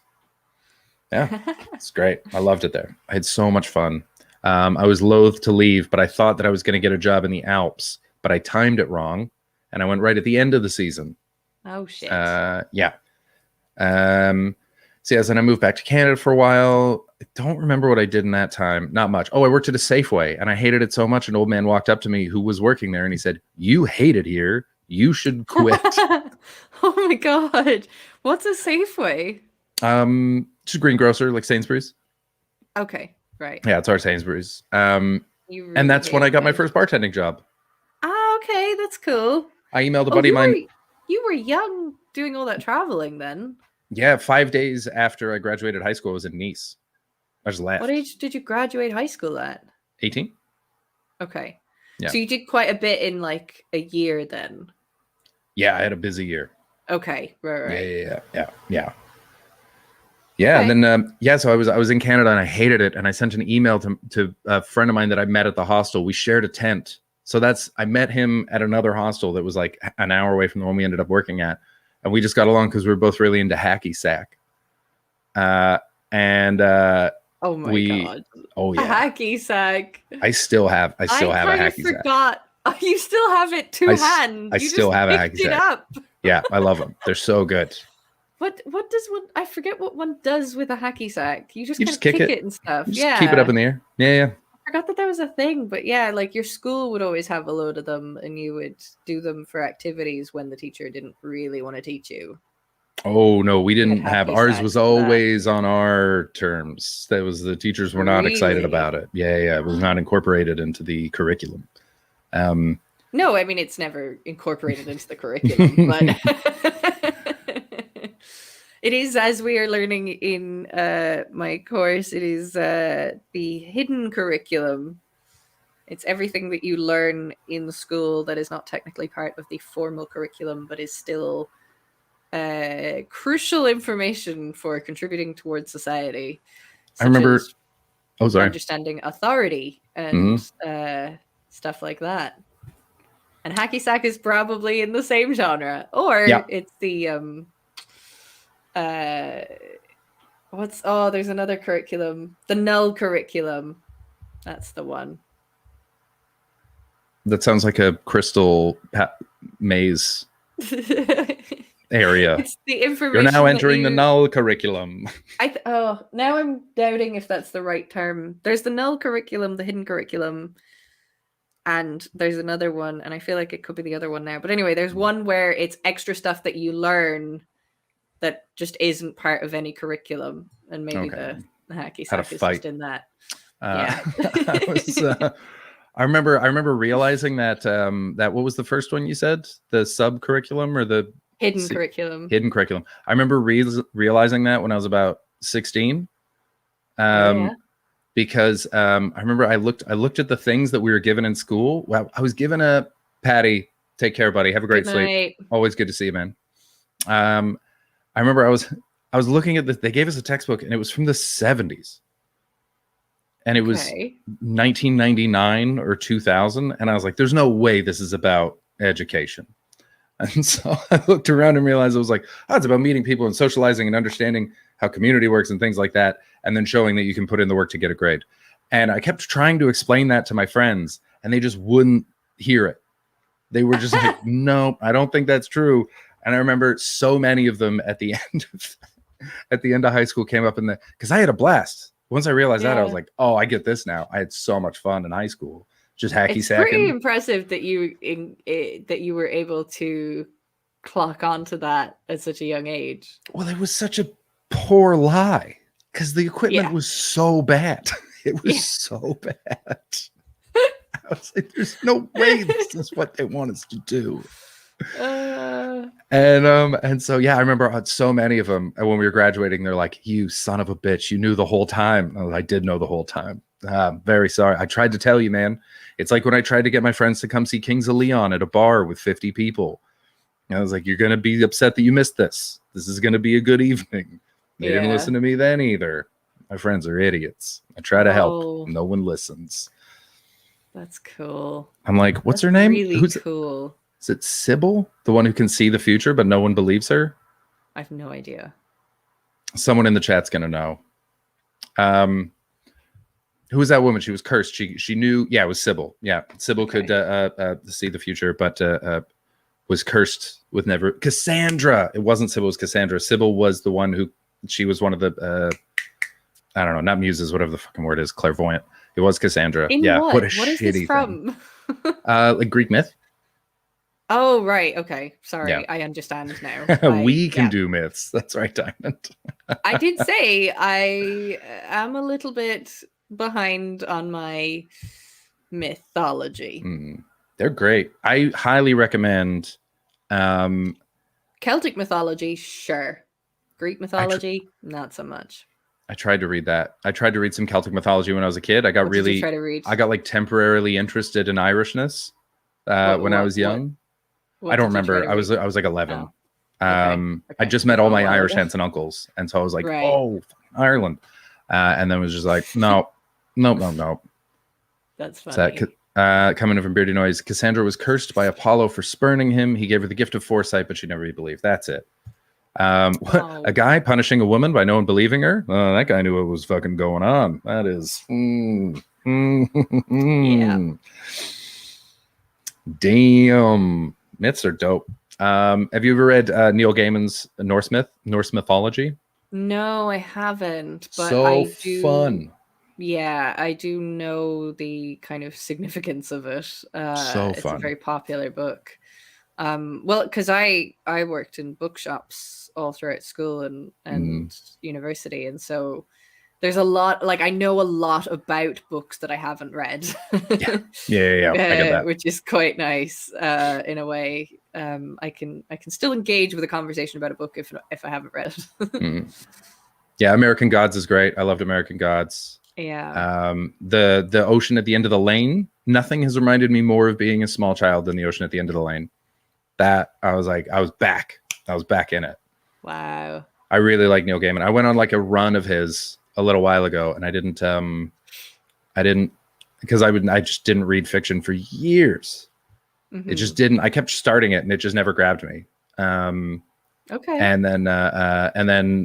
Yeah, it's great. I loved it there. I had so much fun. I was loath to leave, but I thought that I was going to get a job in the Alps, but I timed it wrong, and I went right at the end of the season. Oh shit. Yeah. So yes, and I moved back to Canada for a while. I don't remember what I did in that time. Not much. Oh, I worked at a Safeway, and I hated it so much. An old man walked up to me who was working there, and he said, "You hate it here. You should quit." Oh my god. What's a Safeway? Just a greengrocer like Sainsbury's. Okay, right. Yeah, it's our Sainsbury's. You And that's when I got my hated first bartending job. Ah, okay, that's cool. I emailed a buddy of mine. You were young doing all that traveling then. Yeah, 5 days after I graduated high school, I was in Nice. I just left. What age did you graduate high school at? 18. Okay. Yeah. So you did quite a bit in like a year then. Yeah, I had a busy year. Okay, right. Yeah. Yeah, Okay. and then so I was in Canada and I hated it, and I sent an email to a friend of mine that I met at the hostel. We shared a tent, so I met him at another hostel that was like an hour away from the one we ended up working at, and we just got along because we were both really into hacky sack. Oh my god. Oh yeah. A hacky sack. I still have a kind hacky of sack. forgot. You still have it to hand. I You still just have a picked hacky it sack. up. Yeah, I love them. They're so good. What does one? I forget what one does with a hacky sack. You just You kind just of kick it. and stuff. Just Yeah. keep it up in the air. Yeah. I forgot that was a thing, but yeah, like your school would always have a load of them, and you would do them for activities when the teacher didn't really want to teach you. Oh no, we didn't have hacky ours. sacks Was for that. always on our terms. That was the teachers were not excited Really? about it. Yeah. It was not incorporated into the curriculum. No, I mean it's never incorporated into the curriculum, but it is, as we are learning in my course, it is the hidden curriculum. It's everything that you learn in school that is not technically part of the formal curriculum, but is still crucial information for contributing towards society. I remember. as Oh, sorry. understanding authority and stuff like that. And hacky sack is probably in the same genre, or Yeah. it's the there's another curriculum, the null curriculum. That's the one. That sounds like a crystal maze area. It's the information. You're now that entering the you- null curriculum. Now I'm doubting if that's the right term. There's the null curriculum, the hidden curriculum, and there's another one, and I feel like it could be the other one now. But anyway, there's one where it's extra stuff that you learn that just isn't part of any curriculum, and maybe Okay. the hacky How to sack is fight. just in that. Uh, Yeah. I remember realizing that that what was the first one you said? The sub curriculum or the Hidden curriculum. Hidden curriculum. I remember realizing that when I was about 16. Yeah. Because I remember I looked at the things that we were given in school. Well, I was given a Patty, take care, buddy. Have a great Good sleep. night. Always good to see you, man. I remember I was looking at they gave us a textbook and it was from the 70s. And it was Okay. 1999 or 2000. And I was like, there's no way this is about education. And so I looked around and realized it was like, oh, it's about meeting people and socializing and understanding how community works and things like that. And then showing that you can put in the work to get a grade. And I kept trying to explain that to my friends and they just wouldn't hear it. They were just like, no, I don't think that's true. And I remember so many of them at the end of high school came up because I had a blast. Once I realized that, I was Yeah. like, oh, I get this now. I had so much fun in high school, just hacky It's pretty sacking. impressive that that you were able to clock onto that at such a young age. Well, it was such a poor lie because the equipment Yeah. was so bad. It was Yeah. so bad. I was like, there's no way this is what they want us to do. And so yeah, I remember so many of them when we were graduating. They're like, "You son of a bitch, you knew the whole time." I did know the whole time. Very sorry. I tried to tell you, man. It's like when I tried to get my friends to come see Kings of Leon at a bar with 50 people. And I was like, "You're gonna be upset that you missed this. This is gonna be a good evening." They didn't Yeah. listen to me then either. My friends are idiots. I try to help. Oh. No one listens. That's cool. I'm like, "What's her That's name? Really Who's cool. Is it Sybil? The one who can see the future, but no one believes her?" I have no idea. Someone in the chat's gonna know. Who was that woman? She was cursed. She knew. Yeah, it was Sybil. Yeah, Sybil could see the future, but was cursed with never. Cassandra. It wasn't Sybil. It was Cassandra. Sybil was the one who. She was one of the. I don't know, not muses, whatever the fucking word is, clairvoyant. It was Cassandra. In yeah, what? what a What is this shitty from? thing. Like Greek myth. Oh, right. Okay. Sorry. Yeah. I understand now. We can yeah. do myths. That's right, Diamond. I did say I am a little bit behind on my mythology. They're great. I highly recommend. Celtic mythology, sure. Greek mythology, not so much. I tried to read that. I tried to read some Celtic mythology when I was a kid. I got What did you really, try to read? I got like temporarily interested in Irishness when I was young. what I don't did you try remember. to I was like 11. Oh. I just met all my Oh, wow. Irish aunts and uncles, and so I was like, Right. oh, Ireland, and then was just like, no. That's Is funny. that coming in from Beardy Noise? Cassandra was cursed by Apollo for spurning him. He gave her the gift of foresight, but she never believed. That's it. A guy punishing a woman by no one believing her. That guy knew what was fucking going on. That is. Yeah. Damn. Myths are dope. Have you ever read Neil Gaiman's Norse mythology? No, I haven't. But So I do, fun. Yeah, I do know the kind of significance of it. So It's a fun. very popular book. Well, because I worked in bookshops all throughout school and university, and so there's a lot. Like I know a lot about books that I haven't read. Yeah. I get that. Which is quite nice in a way. I can still engage with a conversation about a book if I haven't read it. Mhm. Yeah, American Gods is great. I loved American Gods. Yeah. The ocean at the end of the lane. Nothing has reminded me more of being a small child than the ocean at the end of the lane. That I was like, I was back in it. Wow. I really like Neil Gaiman. I went on like a run of his a little while ago, and I didn't because I just didn't read fiction for years. It just didn't. I kept starting it, and it just never grabbed me. Okay. And then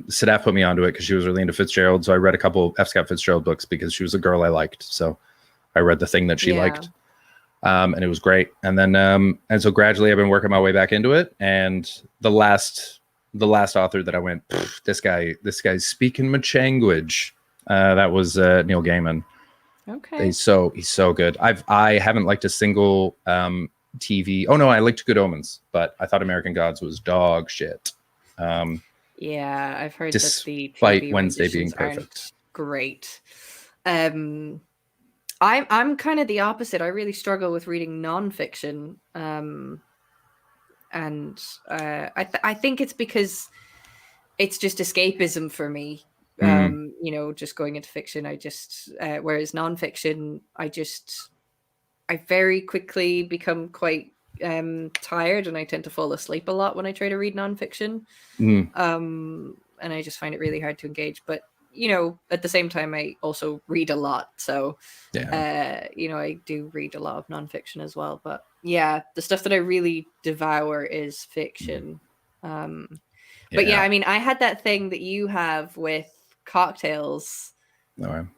Sadaf put me onto it because she was really into Fitzgerald. So I read a couple F. Scott Fitzgerald books because she was a girl I liked. So I read the thing that she Yeah. liked. and it was great. And then and so gradually I've been working my way back into it. And the last author that I went, this guy's speaking my language. That was Neil Gaiman. Okay. He's so good. I haven't liked a single TV. Oh no, I liked Good Omens, but I thought American Gods was dog shit. Yeah, I've heard that the despite TV Wednesday being renditions aren't perfect. great. I'm kind of the opposite. I really struggle with reading nonfiction, and I think it's because it's just escapism for me. You know, just going into fiction, I just whereas nonfiction, I very quickly become quite tired, and I tend to fall asleep a lot when I try to read nonfiction. And I just find it really hard to engage. But you know, at the same time, I also read a lot, so you know, I do read a lot of nonfiction as well. But yeah, the stuff that I really devour is fiction. But yeah, I mean, I had that thing that you have with cocktails.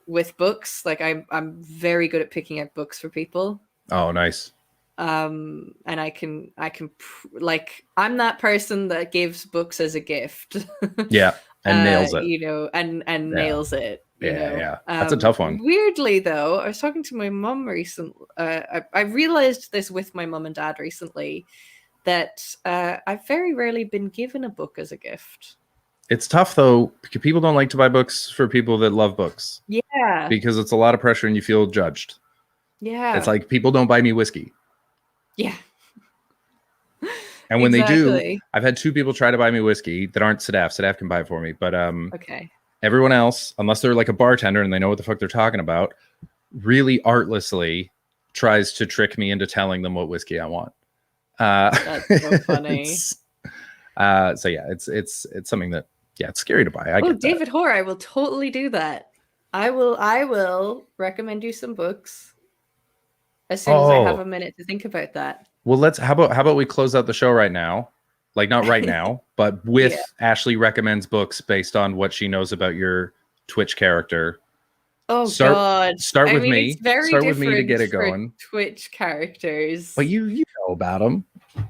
With books, like I'm very good at picking out books for people. Oh, nice. And I can like, I'm that person that gives books as a gift. Yeah, and nails it. You know, and nails it. You know? Yeah. That's a tough one. Weirdly though, I was talking to my mom recently. I realized this with my mom and dad recently, that I've very rarely been given a book as a gift. It's tough though, because people don't like to buy books for people that love books. Yeah. Because it's a lot of pressure and you feel judged. Yeah. It's like people don't buy me whiskey. Yeah. And when they do, I've had 2 people try to buy me whiskey that aren't Sadaf. Sadaf can buy it for me. But okay. Everyone else, unless they're like a bartender and they know what the fuck they're talking about, really artlessly tries to trick me into telling them what whiskey I want. That's so funny. So yeah, it's something that, yeah, it's scary to buy. I get David Hoare, I will totally do that. I will recommend you some books as soon as I have a minute to think about that. Well, how about we close out the show right now? Like not right now, but with Ashley recommends books based on what she knows about your Twitch character. Oh God! Start with me. It's very start with me to different get it for going. Twitch characters. But you know about them.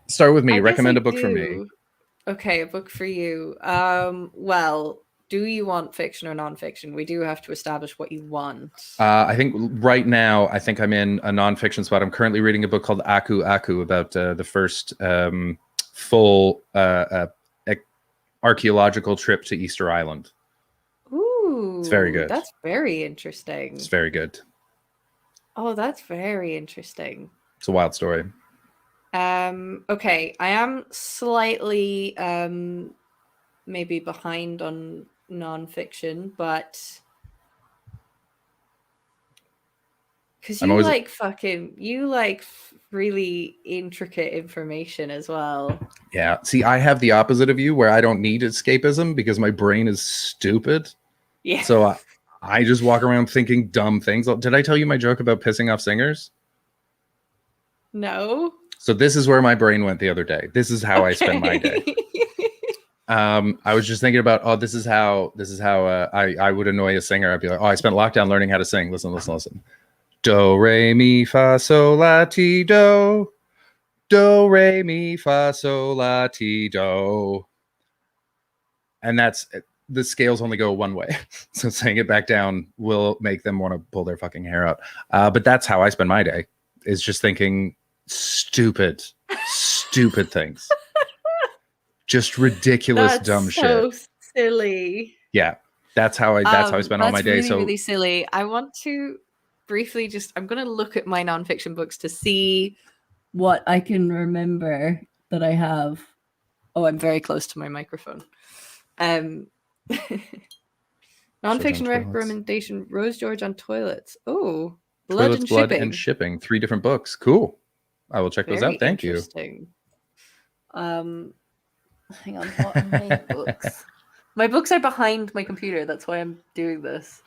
Start with me. I Recommend guess a book I for me. do. Okay, a book for you. Well, do you want fiction or nonfiction? We do have to establish what you want. I think right now, I think I'm in a nonfiction spot. I'm currently reading a book called Aku Aku about the first full archaeological trip to Easter Island. Ooh, it's very good. That's very interesting. It's very good. Oh, that's very interesting. It's a wild story. Okay, I am slightly maybe behind on nonfiction, but because you like really intricate information as well. Yeah. See, I have the opposite of you where I don't need escapism because my brain is stupid. Yeah. So I just walk around thinking dumb things. Did I tell you my joke about pissing off singers? No. So this is where my brain went the other day. This is how I spend my day. I was just thinking about, this is how I would annoy a singer. I'd be like, I spent lockdown learning how to sing. Listen. Do, re, mi, fa, sol, la, ti, do. Do, re, mi, fa, sol, la, ti, do. And that's, the scales only go one way. So saying it back down will make them want to pull their fucking hair out. But that's how I spend my day, is just thinking stupid things. Just ridiculous, dumb shit. So silly. Yeah, that's how I spend all my day. Really, so really silly. I want to briefly I'm going to look at my nonfiction books to see what I can remember that I have. Oh, I'm very close to my microphone. Nonfiction recommendation: Rose George on toilets. Oh, Blood and Shipping. 3 different books. Cool. I will check those out. Thank you. Hang on. What are my books? My books are behind my computer. That's why I'm doing this.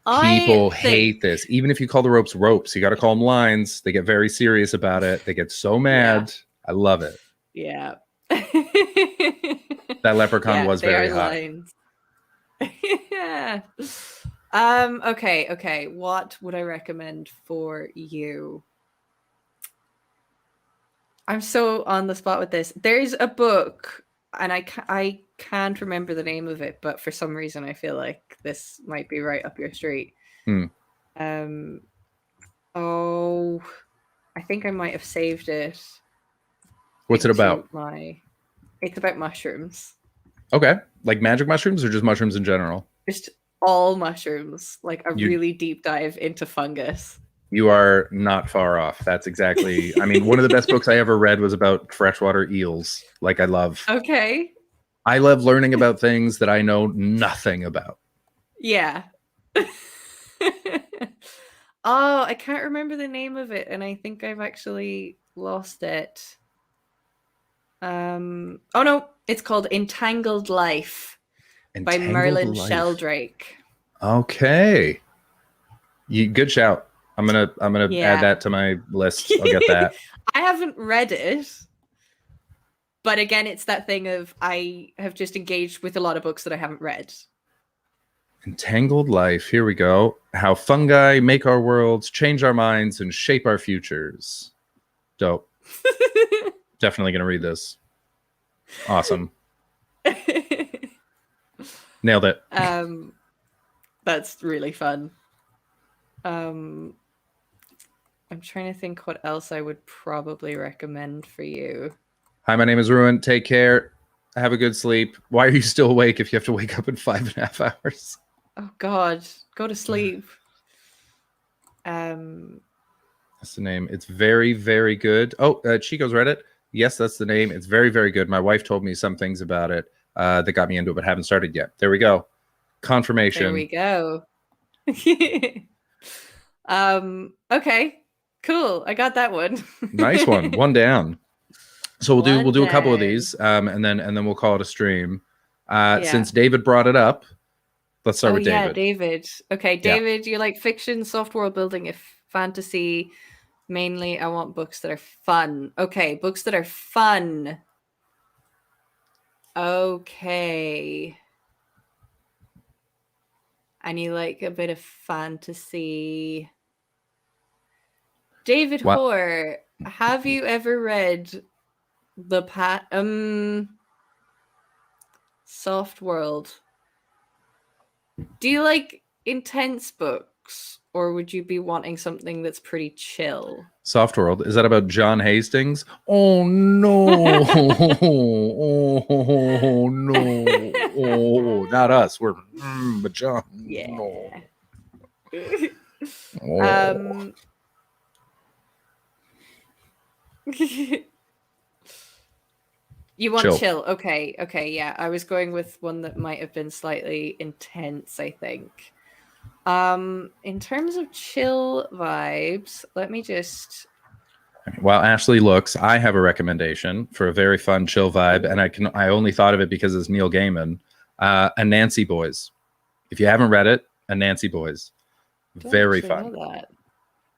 People hate this. Even if you call the ropes, you got to call them lines. They get very serious about it. They get so mad. I love it. Yeah. That leprechaun was very hot. Yeah. Okay. What would I recommend for you? I'm so on the spot with this. There's a book, and I can't remember the name of it, but for some reason I feel like this might be right up your street. Hmm. Oh, I think I might have saved it. What's it about? It's about mushrooms. Okay. Like magic mushrooms or just mushrooms in general? Just all mushrooms, like a You- really deep dive into fungus. You are not far off. That's exactly. I mean, one of the best books I ever read was about freshwater eels. Like I love Okay. learning about things that I know nothing about. Yeah. I can't remember the name of it, and I think I've actually lost it. Oh no, it's called Entangled Life by Entangled Merlin Life. Sheldrake. Okay. Good shout. I'm gonna Yeah. add that to my list. I'll get that. I haven't read it, but again, it's that thing of I have just engaged with a lot of books that I haven't read. Entangled Life. Here we go. How fungi make our worlds, change our minds, and shape our futures. Dope. Definitely gonna read this. Awesome. Nailed it. That's really fun. I'm trying to think what else I would probably recommend for you. Hi, my name is Ruin. Take care. Have a good sleep. Why are you still awake if you have to wake up in 5.5 hours? Oh God, go to sleep. That's the name. It's very, very good. Oh, Chico's read it. Yes, that's the name. It's very, very good. My wife told me some things about it that got me into it, but haven't started yet. There we go. Confirmation. There we go. Okay, cool. I got that one. Nice one. One down. So we'll do a couple of down. these, and then we'll call it a stream. Yeah. Since David brought it up, let's start with David. Yeah, David. Okay, Yeah. David, you like fiction, soft world building, if fantasy. Mainly, I want books that are fun. Okay, books that are fun. Okay. And you like a bit of fantasy. David Wow. Hoare, have you ever read the Soft World? Do you like intense books, or would you be wanting something that's pretty chill? Soft World. Is that about John Hastings? Oh no! Oh no! Oh, not us. We're but John. Yeah. No. Oh. You want Chill. chill. Okay, yeah. I was going with one that might have been slightly intense, I think. In terms of chill vibes, let me just While Ashley looks, I have a recommendation for a very fun chill vibe, and I only thought of it because it's Neil Gaiman. Anansi Boys. If you haven't read it, Anansi Boys. don't Very actually fun. know that.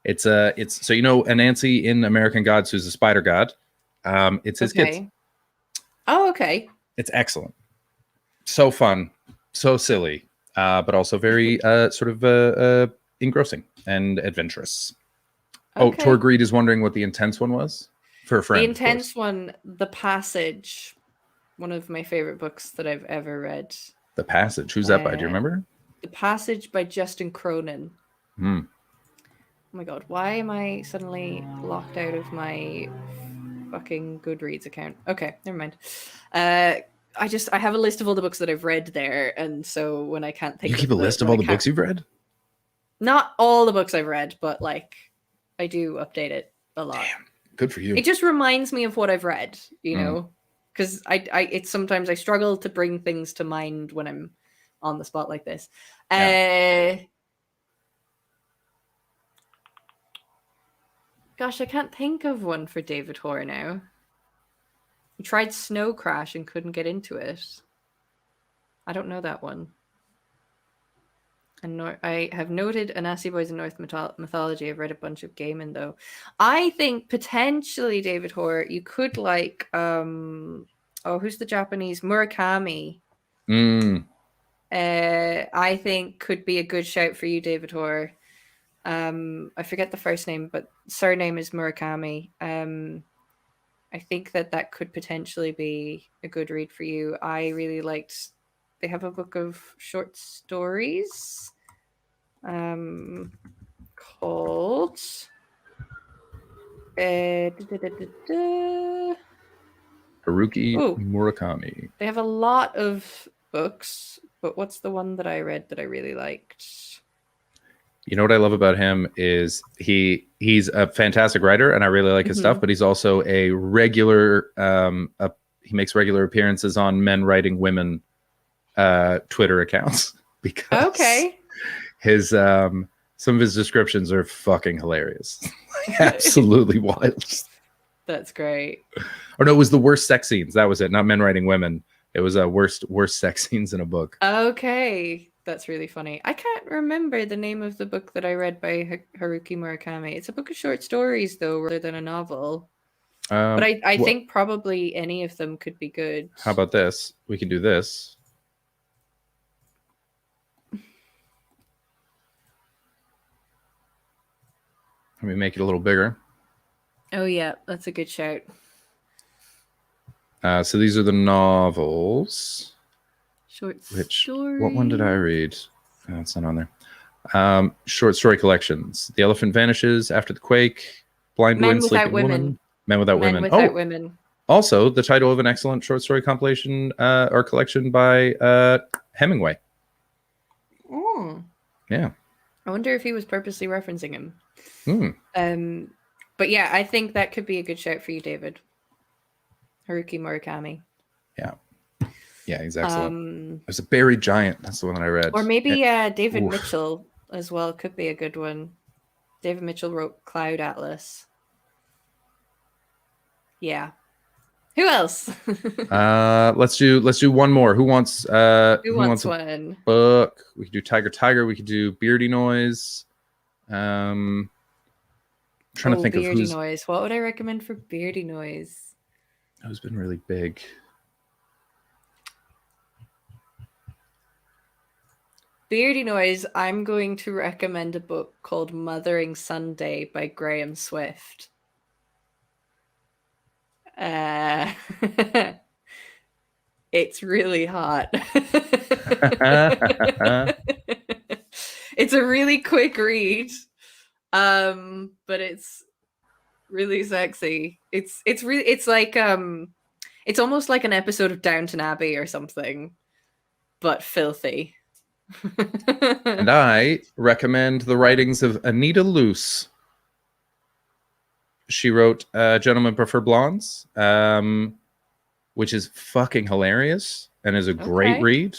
It's so you know Anansi in American Gods, who's a spider god. It's his kids. Okay. Oh, okay. It's excellent. So fun, so silly, but also very sort of engrossing and adventurous. Oh, Okay. Tor Greed is wondering what the intense one was for a friend. The of course. intense one, The Passage, one of my favorite books that I've ever read. The Passage. Who's that by? Do you Uh, remember? The Passage by Justin Cronin. Hmm. Oh my god, why am I suddenly locked out of my fucking Goodreads account? Okay, never mind. I have a list of all the books that I've read there, and so when I can't think You keep of a list of when all I the books can't- you've read? Not all the books I've read, but like I do update it a lot. Good for you. It just reminds me of what I've read, you Mm. know, because it's sometimes I struggle to bring things to mind when I'm on the spot like this. Gosh, I can't think of one for David Hoare now. He tried Snow Crash and couldn't get into it. I don't know that one. And I have noted Anansi Boys in North mythology. I've read a bunch of Gaiman though. I think potentially David Hoare, you could like who's the Japanese Murakami? Mm. I think could be a good shout for you, David Hoare. I forget the first name, but surname is Murakami. I think that could potentially be a good read for you. I really liked. They have a book of short stories called Haruki Ooh. Murakami. They have a lot of books, but what's the one that I read that I really liked? You know what I love about him is he's a fantastic writer, and I really like his stuff. Mhm. But he's also a regular. He makes regular appearances on Men Writing Women Twitter accounts because Okay. his some of his descriptions are fucking hilarious, absolutely wild. That's great. Or no, it was the worst sex scenes. That was it. Not Men Writing Women. It was worst sex scenes in a book. Okay. That's really funny. I can't remember the name of the book that I read by Haruki Murakami. It's a book of short stories, though, rather than a novel. But I think probably any of them could be good. How about this? We can do this. Let me make it a little bigger. Oh, yeah. That's a good shout. So these are the novels. Short story. What one did I read? Oh, it's not on there. Short story collections. The Elephant Vanishes, After the Quake, Blind Men Woman, Without Sleeping Women. Woman, Men Without Men Women. Without Women. Also the title of an excellent short story compilation or collection by Hemingway. Oh. Yeah. I wonder if he was purposely referencing him. Hmm. But yeah, I think that could be a good shout for you, David. Haruki Murakami. Yeah. Yeah, he's excellent. There's a Buried Giant. That's the one that I read. Or maybe David Oof. Mitchell as well could be a good one. David Mitchell wrote Cloud Atlas. Yeah. Who else? Let's do one more. Who wants Who wants a one? book? We could do Tiger. We could do Beardy Noise. Trying to think of Beardy who's Noise. What would I recommend for Beardy Noise? been really big. Beardy Noise, I'm going to recommend a book called Mothering Sunday by Graham Swift. It's really hot. It's a really quick read. But it's really sexy. It's like it's almost like an episode of Downton Abbey or something, but filthy. And I recommend the writings of Anita Luce. She wrote Gentlemen Prefer Blondes, which is fucking hilarious and is a great Okay. read.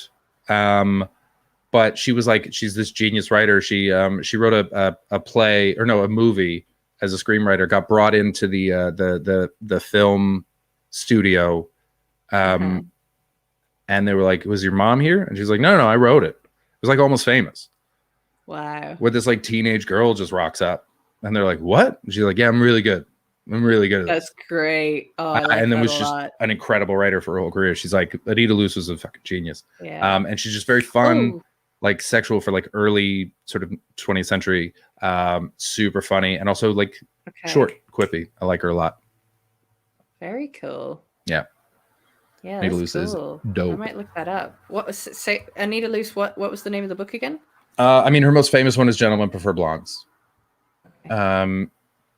But she's this genius writer. She wrote a play, or no, a movie as a screenwriter, got brought into the film studio. And they were like, "Was your mom here?" And she's like, No, I wrote it. It was like Almost Famous, Wow. where this like teenage girl just rocks up and they're like, "What?" And she's like, "Yeah, I'm really good. I'm really good at this." That's great. Oh, I like And then that was a just lot. an incredible writer for her whole career. She's like, Anita Luce was a fucking genius. Yeah. And she's just very fun, Oh. like sexual for like early sort of 20th century. Super funny and also like Okay. short, quippy. I like her a lot. Very cool. Yeah. Yeah, Anita that's Luce is cool. I dope. might look that up. What was say Anita Luce? What was the name of the book again? I mean, her most famous one is Gentlemen Prefer Blondes,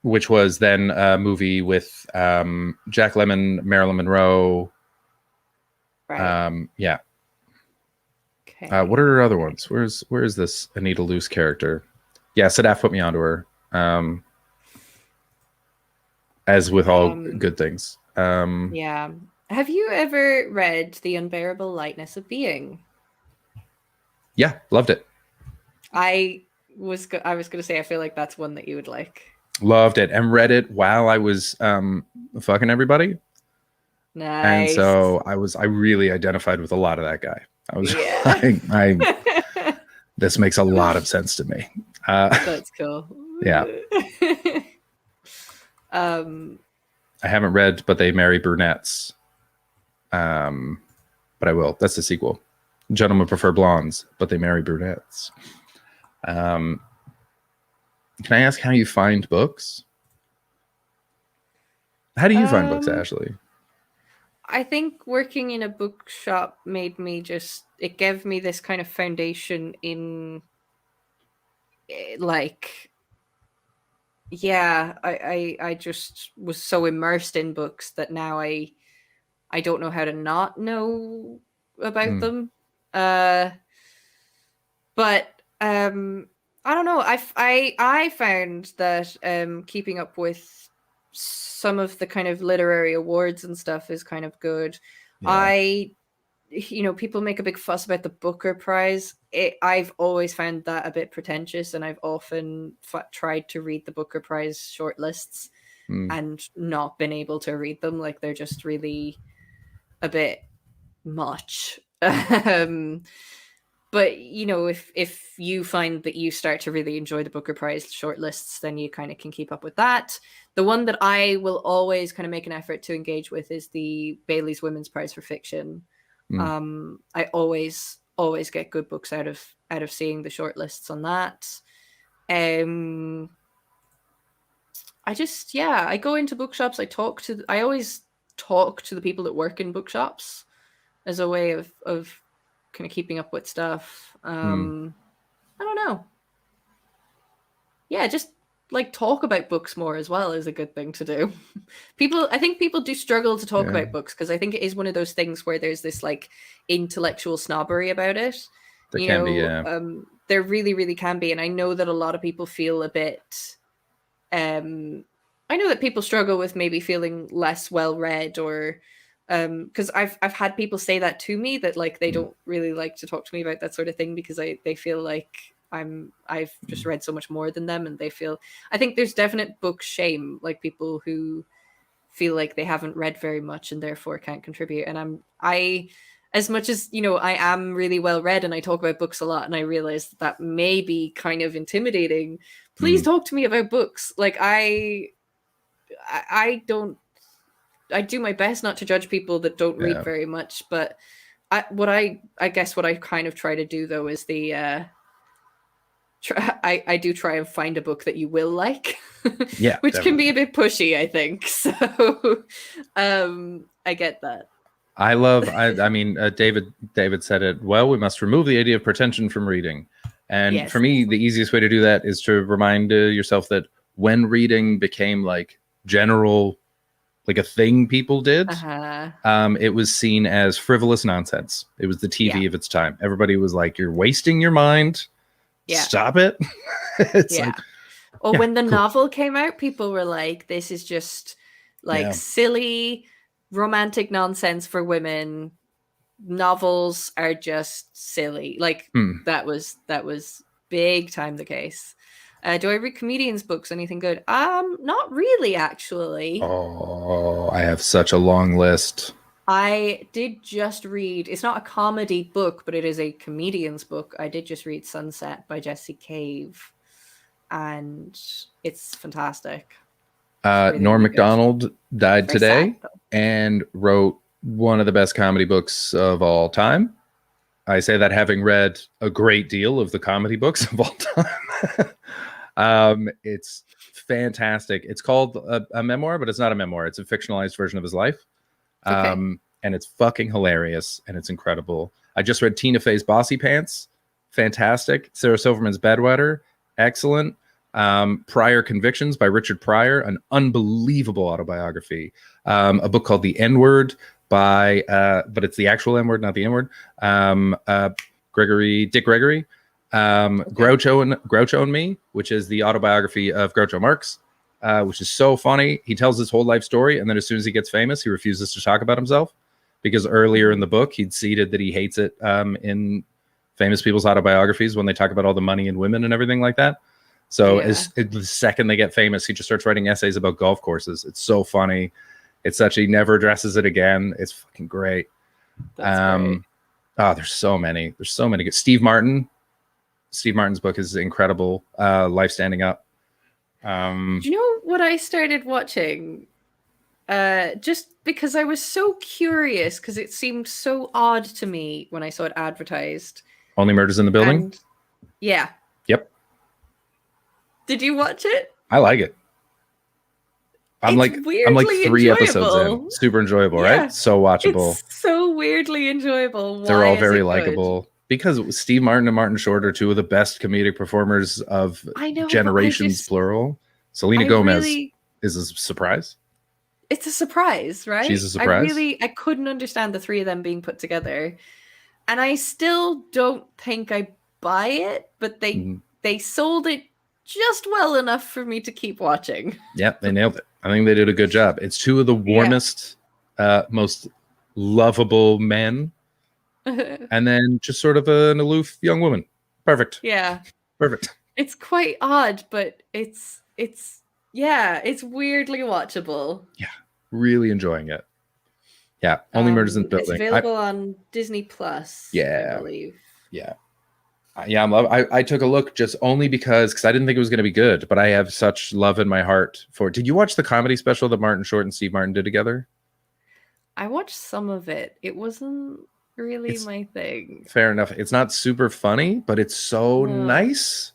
which was then a movie with Jack Lemmon, Marilyn Monroe. Right. Yeah. Okay. What are her other ones? Where is this Anita Luce character? Yeah, Sadaf put me onto her. As with all good things. Yeah. Have you ever read The Unbearable Lightness of Being? Yeah, loved it. I was going to say I feel like that's one that you would like. Loved it and read it while I was fucking everybody. And Nice. so I really identified with a lot of that guy. I was this makes a lot of sense to me. That's cool. Yeah. I haven't read But They Marry Brunettes. But I will. That's the sequel. Gentlemen prefer blondes, but they marry brunettes. Can I ask how you find books? How do you find books, Ashley? I think working in a bookshop made me it gave me this kind of foundation in I just was so immersed in books that now I don't know how to not know about them. But I don't know. I found that keeping up with some of the kind of literary awards and stuff is kind of good. Yeah. People make a big fuss about the Booker Prize. I've always found that a bit pretentious, and I've often tried to read the Booker Prize shortlists and not been able to read them. Like, they're just really a bit much. But if you find that you start to really enjoy the Booker Prize shortlists, then you kind of can keep up with that. The one that I will always kind of make an effort to engage with is the Bailey's Women's Prize for Fiction. I always get good books out of seeing the shortlists on that. I go into bookshops. I always talk to the people that work in bookshops as a way of kind of keeping up with stuff. I don't know. Yeah, just like talk about books more as well is a good thing to do. I think people do struggle to talk about books because I think it is one of those things where there's this like intellectual snobbery about it. There can be, there really, really can be. And I know that a lot of people feel a bit, I know that people struggle with maybe feeling less well-read or, because I've had people say that to me, that like they don't really like to talk to me about that sort of thing because they feel like I've just read so much more than them, and I think there's definite book shame, like people who feel like they haven't read very much and therefore can't contribute. And as much as I am really well read and I talk about books a lot, and I realize that may be kind of intimidating. Please talk to me about books. Like I do my best not to judge people that don't read very much, but what I kind of try to do though is I do try and find a book that you will like, which can be a bit pushy, I think. So I get that. I mean, David said it well. We must remove the idea of pretension from reading. And for me, the easiest way to do that is to remind yourself that when reading became like general, like a thing people did, it was seen as frivolous nonsense. It was the TV of its time. Everybody was like, you're wasting your mind. Stop it. When the novel came out, people were like, this is just like silly romantic nonsense for women. Novels are just silly. Like that was big time the case. Do I read comedians' books? Anything good? Not really, actually. Oh, I have such a long list. I did just read, it's not a comedy book, but it is a comedian's book. I did just read Sunset by Jesse Cave, and it's fantastic. Really, Norm Macdonald died today and wrote one of the best comedy books of all time. I say that having read a great deal of the comedy books of all time. It's fantastic. It's called a memoir, but it's not a memoir. It's a fictionalized version of his life. And it's fucking hilarious and it's incredible. I just read Tina Fey's Bossy Pants. Fantastic. Sarah Silverman's Bedwetter. Excellent. Prior Convictions by Richard Pryor, an unbelievable autobiography. A book called The N-Word by, but it's the actual N-word, not the N-word. Dick Gregory. Groucho and Me, which is the autobiography of Groucho Marx, which is so funny. He tells his whole life story, and then as soon as he gets famous, he refuses to talk about himself because earlier in the book, he'd ceded that he hates it in famous people's autobiographies when they talk about all the money and women and everything like that. So the second they get famous, he just starts writing essays about golf courses. It's so funny. It's such, he never addresses it again. It's fucking great. Great. Oh, there's so many. There's so many good. Steve Martin's book is incredible. Life Standing Up. Do you know what I started watching? just because I was so curious because it seemed so odd to me when I saw it advertised. Only Murders in the Building. And yeah. Yep. Did you watch it? I like it. I'm like weirdly 3 episodes enjoyable. in. Super enjoyable, Yeah. right? So watchable. It's so weirdly enjoyable. They're Why all is very it good? likable because Steve Martin and Martin Short are two of the best comedic performers of I know, but I generations, just- plural. Selena I Gomez really- is a surprise. It's a surprise, right? She's a surprise. I couldn't understand the three of them being put together. And I still don't think I buy it, but they sold it just well enough for me to keep watching. Yeah, they nailed it. I think they did a good job. It's two of the warmest, most lovable men, and then just sort of an aloof young woman. Perfect. Yeah. Perfect. It's quite odd, but it's weirdly watchable. Really enjoying it. Yeah, Only Murders in the It's Building. available on Disney Plus. Yeah. I believe. Yeah. Yeah, I took a look just only because I didn't think it was going to be good, but I have such love in my heart for it. Did you watch the comedy special that Martin Short and Steve Martin did together? I watched some of it. It wasn't really It's- my thing. Fair enough. It's not super funny, but it's so No. nice.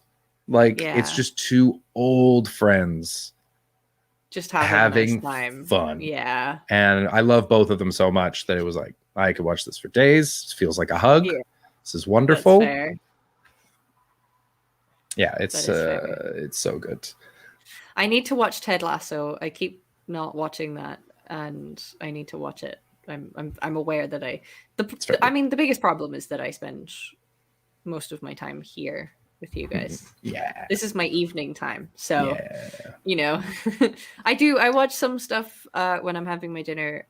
Like it's Yeah. just two old friends Just having having a nice time. fun. Yeah. And I love both of them so much that it was like I could watch this for days. It feels like a hug. Yeah. This is wonderful. That's fair. Yeah, it's That is fair. it's so good. I need to watch Ted Lasso. I keep not watching that, and I need to watch it. I'm aware that I mean the biggest problem is that I spend most of my time here with you guys. Yeah. This is my evening time. So you know, I watch some stuff when I'm having my dinner.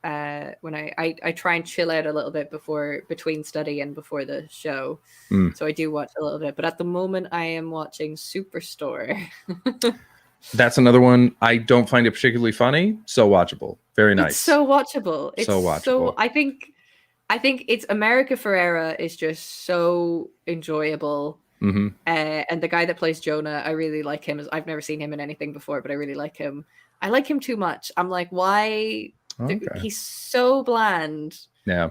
When I try and chill out a little bit between study and before the show. Mm. So I do watch a little bit, but at the moment I am watching Superstore. That's another one. I don't find it particularly funny. So watchable. Very nice. It's so watchable. It's So watchable. I think it's America Ferrera is just so enjoyable. Mm-hmm. And the guy that plays Jonah, I really like him. I've never seen him in anything before, but I really like him. I like him too much. I'm like, why? Okay. He's so bland, Yeah.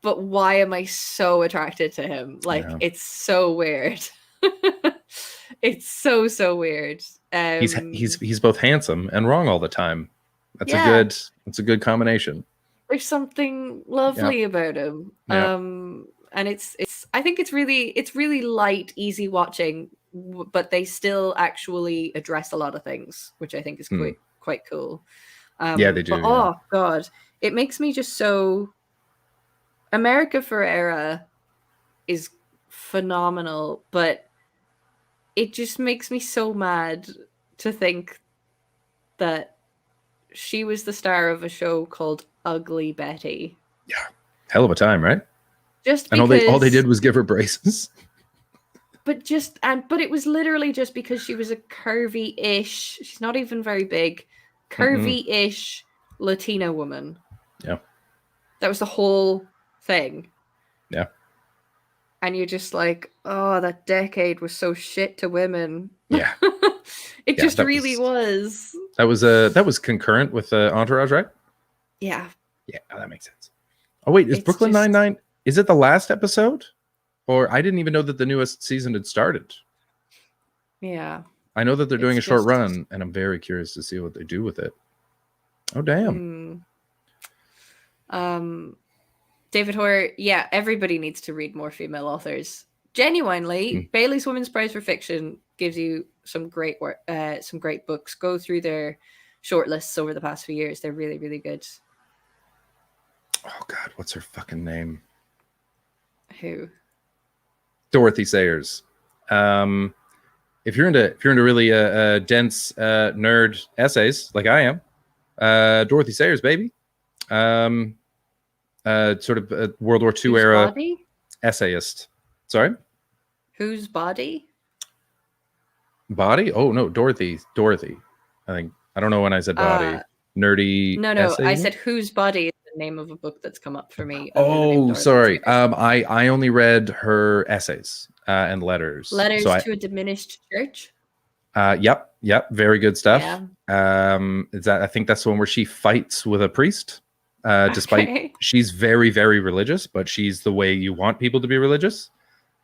but why am I so attracted to him? Like, Yeah. it's so weird. It's so weird. He's both handsome and wrong all the time. That's Yeah. a good combination. There's something lovely about him. Yeah. And it's I think it's really light, easy watching, but they still actually address a lot of things, which I think is quite cool. Yeah, they do, But, yeah. oh god, it makes me just so. America Ferrera is phenomenal, but it just makes me so mad to think that she was the star of a show called Ugly Betty. Hell of a time, right? Just And because all they did was give her braces. but it was literally just because she was a curvy-ish, she's not even very big, curvy-ish Latina woman. Yeah. That was the whole thing. Yeah. And you're just like, oh, that decade was so shit to women. Yeah. It Yeah, just that really was. That was concurrent with Entourage, right? Yeah. Yeah, that makes sense. Oh wait, is It's Brooklyn just- Nine-Nine? Is it the last episode? Or I didn't even know that the newest season had started. Yeah. I know that they're doing It's a short just- run, and I'm very curious to see what they do with it. Oh damn! David Hoare, yeah, everybody needs to read more female authors. Genuinely, Bailey's Women's Prize for Fiction gives you some great work, some great books. Go through their shortlists over the past few years; they're really, really good. Oh god, what's her fucking name? Who? Dorothy Sayers. If you're into really dense nerd essays like I am, Dorothy Sayers, baby. Sort of World War II Whose era body? essayist. Sorry, Whose body? body? Oh no, Dorothy. I think I don't know when I said body. Nerdy. No, I essay? said whose body is the name of a book that's come up for me. under the name Oh, Dorothy sorry. Sayers. I only read her essays and letters. Letters So to a Diminished Church. Yep, very good stuff. Yeah. Is that I think that's the one where she fights with a priest. Despite Okay. she's very, very religious, but she's the way you want people to be religious.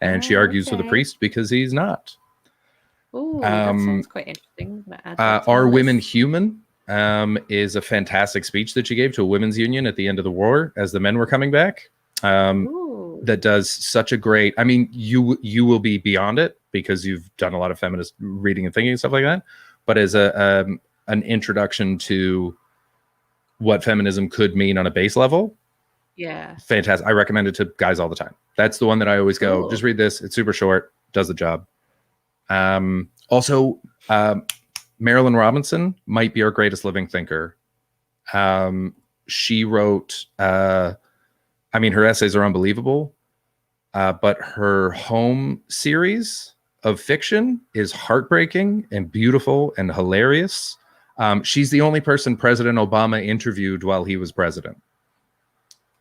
And she Oh, argues with a okay. priest because he's not. Ooh, that sounds quite interesting. I'm gonna add that to the Are Women list. Human is a fantastic speech that she gave to a women's union at the end of the war as the men were coming back. Ooh. That does such a great, I mean, you will be beyond it because you've done a lot of feminist reading and thinking and stuff like that. But as an introduction to what feminism could mean on a base level, Yeah. fantastic. I recommend it to guys all the time. That's the one that I always go, Cool. just read this. It's super short, does the job. Also, Marilyn Robinson might be our greatest living thinker. She wrote, I mean, her essays are unbelievable, but her home series of fiction is heartbreaking and beautiful and hilarious. She's the only person President Obama interviewed while he was president.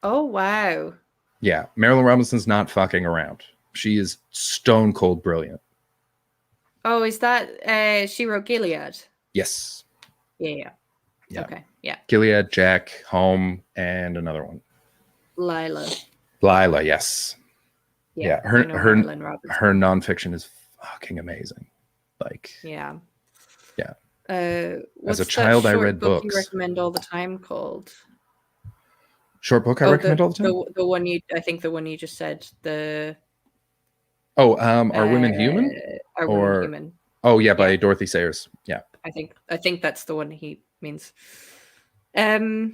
Oh wow. Yeah, Marilyn Robinson's not fucking around. She is stone cold brilliant. Oh, is that she wrote Gilead? Yes. Yeah. Yeah. Okay. Yeah. Gilead, Jack, Home, and another one. Lila. Yes. Yeah. Her I know Marilyn Robinson. her nonfiction is fucking amazing. Like, Yeah. yeah. What's a that child, I short read book books. you recommend all the time called? Short book I recommend all the time. The one I think the one you just said. The Oh, Are Women Human? Are Or Women Human? Oh yeah, by Dorothy Sayers. Yeah. I think that's the one he means. Yeah,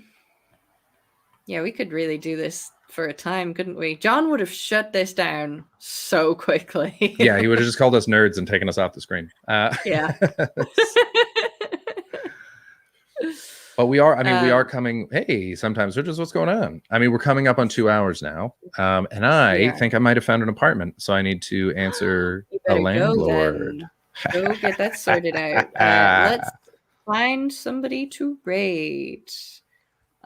we could really do this for a time, couldn't we? John would have shut this down so quickly. Yeah, he would have just called us nerds and taken us off the screen. Yeah. But we are, I mean, we are coming. Hey, sometimes they're just what's going on. I mean, we're coming up on 2 hours now. And I think I might have found an apartment. So I need to answer You a better landlord. Go get that sorted out. Let's find somebody to raid.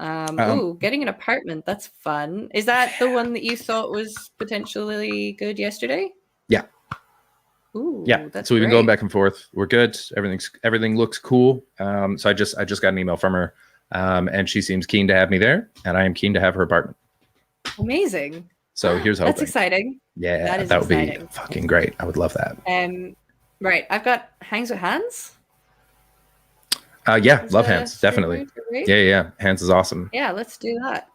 Ooh, getting an apartment. That's fun. Is that the one that you thought was potentially good yesterday? Yeah. Ooh, Yeah. that's So we've been going great. back and forth. We're good. Everything looks cool. So I just got an email from her. And she seems keen to have me there. And I am keen to have her apartment. Amazing. So here's hoping. That's exciting. Yeah, That is that would be exciting. fucking great. I would love that. Right. I've got Hangs with Hands. Yeah, love the Hands, definitely. favorite to raid? Yeah. Hands is awesome. Yeah, let's do that.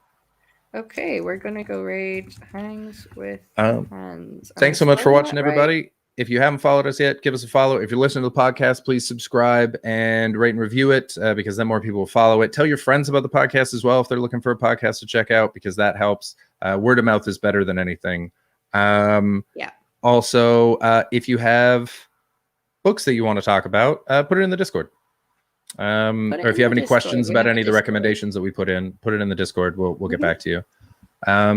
Okay, we're gonna go raid Hangs with Um, Hands. I'm Thanks so gonna much for spell watching, that right. everybody. If you haven't followed us yet, give us a follow. If you're listening to the podcast, please subscribe and rate and review it because then more people will follow it. Tell your friends about the podcast as well if they're looking for a podcast to check out because that helps. Word of mouth is better than anything. Yeah. Also, if you have books that you want to talk about, put it in the Discord. Or if you have any questions about any of the recommendations that we put it in the Discord. We'll get back to you.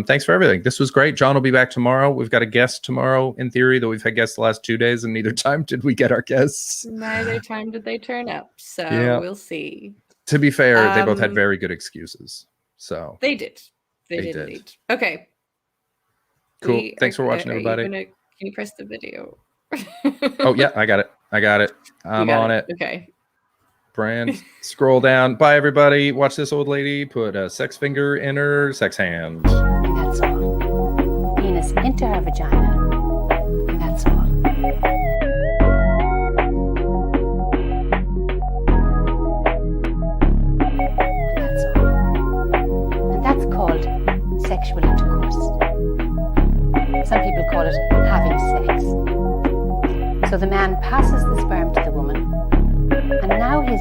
Thanks for everything. This was great. John will be back tomorrow. We've got a guest tomorrow in theory, though we've had guests the last 2 days and neither time did we get our guests. Neither time did they turn up, so Yeah. we'll see. To be fair, they both had Um, very good excuses. So They did. They They did did. indeed. Okay. cool. We Thanks for watching, are you everybody. can you press the video? Oh yeah, I got it. I'm got on it. Okay. Brand, scroll down. Bye everybody. Watch this old lady put a sex finger in her sex hand. And that's all. Penis into her vagina. And that's all. And that's all. And that's called sexual intercourse. Some people call it having sex. So the man passes the sperm to the woman, and now his